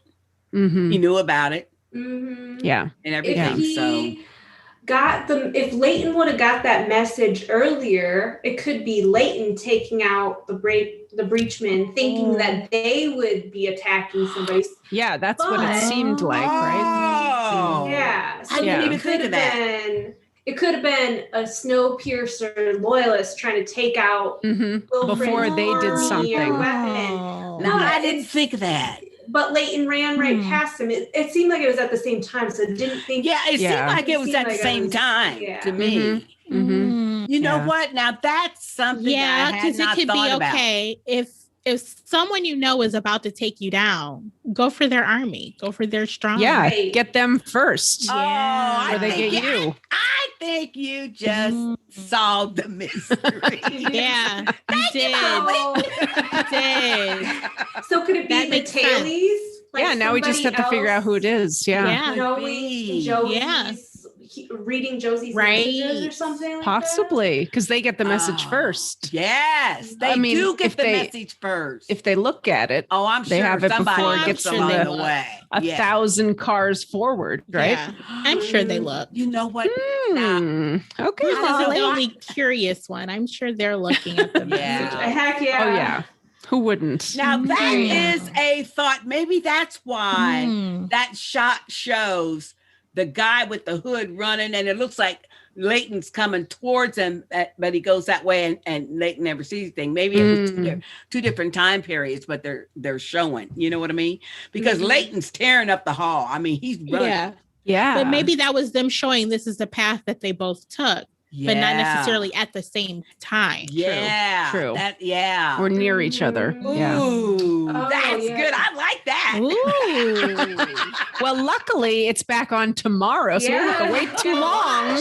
Mm-hmm. He knew about it. Mm-hmm. Yeah. And everything. If Leighton would have got that message earlier, it could be Leighton taking out the breachmen, thinking that they would be attacking somebody. Yeah, that's what it seemed like, right? Oh, yeah. So it could have been. It could have been a Snowpiercer loyalist trying to take out before they did something. No, I didn't think that. But Leighton ran right past him. It seemed like it was at the same time, so it didn't think. Yeah, it seemed like it was at the same time to me. Mm-hmm. You know what? Now that's something. Yeah, because it could be okay if someone you know is about to take you down. Go for their army. Go for their strong. Yeah, get them first. Yeah, or they get you. I think you just solved the mystery. Yeah, you did. So could it be the Tailies? Like now we just have to figure out who it is. Yeah. Joey's reading Josie's messages or something like possibly because they get the message first. Yes, they do get the message first. If they look at it, I'm sure they have it before it gets along the way. 1,000 cars forward, right? Yeah. I'm sure they look. You know what? Okay. This is the only curious one. I'm sure they're looking at the message. Heck yeah. Oh yeah. Who wouldn't? Now that is a thought. Maybe that's why that shot shows the guy with the hood running, and it looks like Leighton's coming towards him, but he goes that way, and Leighton never sees anything. Maybe it was two different time periods, but they're showing. You know what I mean? Because Leighton's tearing up the hall. I mean, he's running. Yeah. But maybe that was them showing this is the path that they both took. But not necessarily at the same time. Yeah. True. Or near each other. Ooh, that's good. I like that. Ooh. Well, luckily it's back on tomorrow. So we don't have to wait too long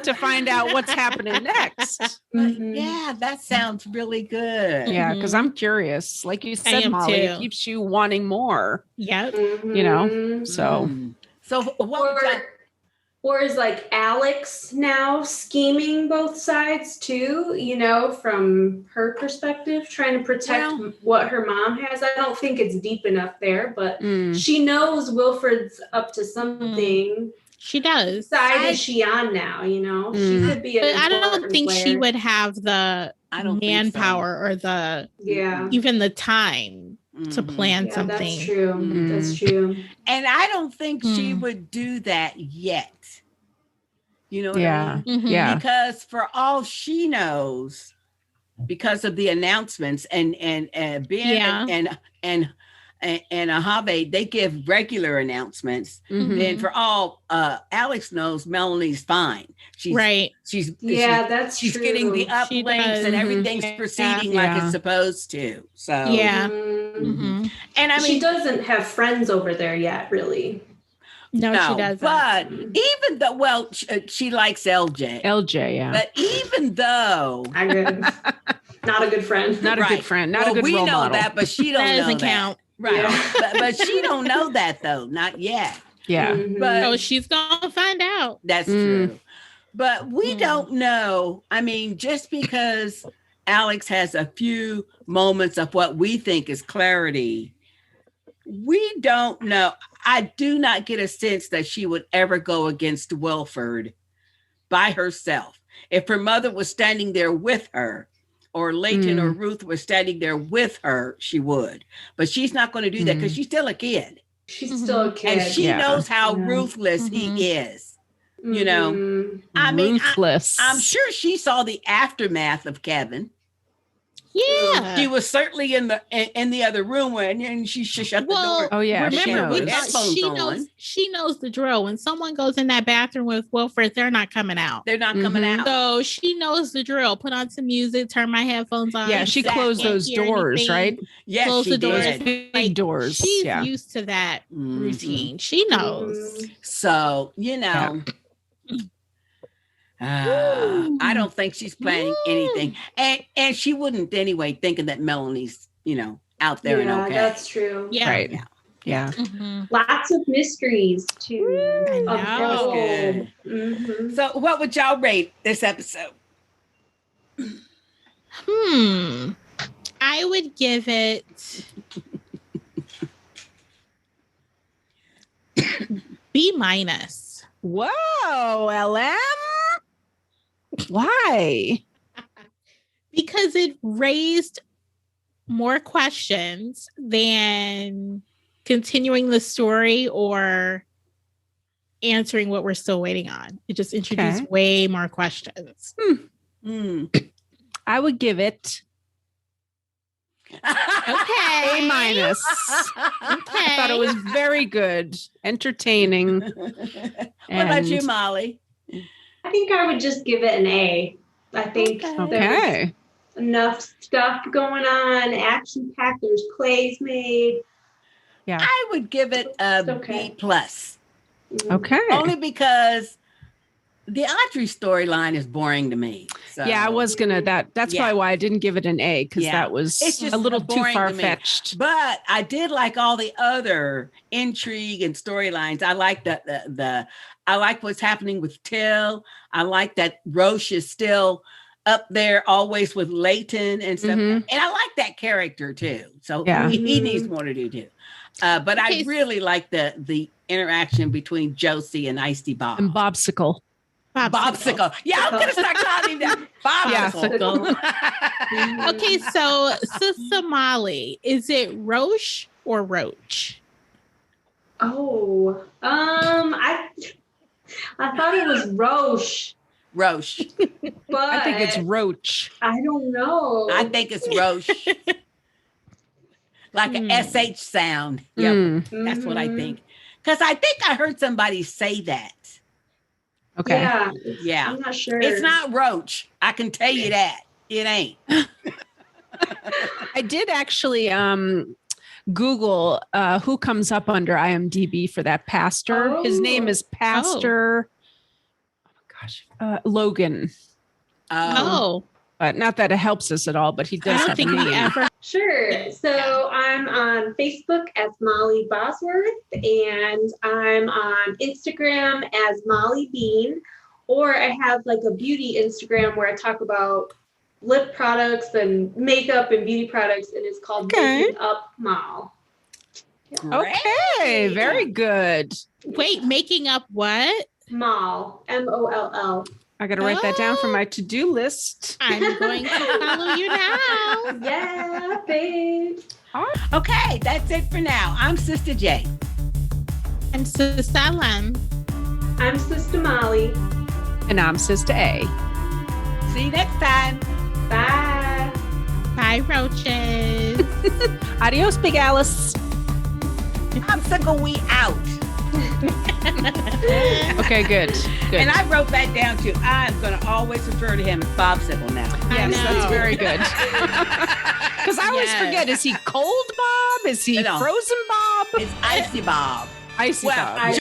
to find out what's happening next. Yeah, that sounds really good. Yeah, because I'm curious. Like you said, Molly, it keeps you wanting more. Yep. You know, so. So what or is like Alex now scheming both sides too, you know, from her perspective, trying to protect what her mom has. I don't think it's deep enough there, but she knows Wilford's up to something. She does. Side is she on now, you know? She could be But I don't think she would have the manpower or the even the time to plan something. That's true. That's true. And I don't think she would do that yet. You know what I mean? Yeah. Because for all she knows, because of the announcements and Ben and Ahave, they give regular announcements. Then for all Alex knows, Melanie's fine. She's She's getting the uplinks and everything's proceeding like it's supposed to. So and I mean, she doesn't have friends over there yet, really. No, she doesn't. But even though, she likes LJ. LJ, yeah. But even though, not a good friend, not a good friend, not a good role model. We know that, but she don't know that. Doesn't count. Right. Yeah. but she don't know that though, not yet. Yeah. But she's gonna find out. That's true. But we don't know. I mean, just because Alex has a few moments of what we think is clarity, we don't know. I do not get a sense that she would ever go against Wilford by herself. If her mother was standing there with her, or Leighton or Ruth was standing there with her, she would. But she's not going to do that because she's still a kid. She's still a kid. And she knows how ruthless he is. You know, I mean, ruthless. I'm sure she saw the aftermath of Kevin. Yeah, she was certainly in the other room and she shut the door. Oh yeah, remember she knows the drill. When someone goes in that bathroom with Wilfred, they're not coming out. They're not coming out. So she knows the drill. Put on some music, turn my headphones on. Yeah, she closed those doors, right? Yes, close she the doors. did. Big doors. She's used to that routine. She knows. So I don't think she's planning anything, and she wouldn't anyway, thinking that Melanie's out there and okay. That's true. Yeah, right. Yeah. Lots of mysteries too. I know. So, what would y'all rate this episode? I would give it B-. Whoa, LM. Why? Because it raised more questions than continuing the story or answering what we're still waiting on. It just introduced way more questions. I would give it Okay. A-. Okay. I thought it was very good, entertaining. What about you, Molly? I think I would just give it an A. I think there's enough stuff going on, action packed, there's plays made. Yeah. I would give it a B+. Okay. Only because the Audrey storyline is boring to me. So. Yeah, I was gonna that's probably why I didn't give it an A, because that was a little too far-fetched. But I did like all the other intrigue and storylines. I like I like what's happening with Till. I like that Roche is still up there always with Leighton and stuff. And I like that character too. So he needs more to do too. But I really like the interaction between Josie and Icy Bob. And Bobsicle. Bobsicle. Yeah, I'm going to start calling him that. Bobsicle. Okay, so Sister Molly, is it Roche or Roach? Oh, I thought it was Roche. Roche. But I think it's Roach. I don't know. I think it's Roche. Like an SH sound. Yep. That's what I think. Because I think I heard somebody say that. Okay. Yeah. I'm not sure. It's not Roach. I can tell you that. It ain't. I did actually Google who comes up under IMDb for that pastor. Oh. His name is Pastor Logan. But not that it helps us at all, but he does have a name. Sure. So I'm on Facebook as Molly Bosworth, and I'm on Instagram as Molly Bean, or I have like a beauty Instagram where I talk about lip products and makeup and beauty products, and it's called Making Up Mall. Yeah. Okay, very good. Wait, making up what? Mall, MOLL. I got to write that down for my to-do list. I'm going to follow you now. Yeah, babe. Okay, that's it for now. I'm Sister J. I'm Sister Lem. I'm Sister Molly. And I'm Sister A. See you next time. Bye. Bye, roaches. Adios, Big Alice. Popsicle, we out. Okay, good. And I wrote that down too. I'm going to always refer to him as Bobsicle now. Yes, that's very good. Because I always forget, is he cold Bob? Is he frozen Bob? It's Icy Bob. Icy Bob.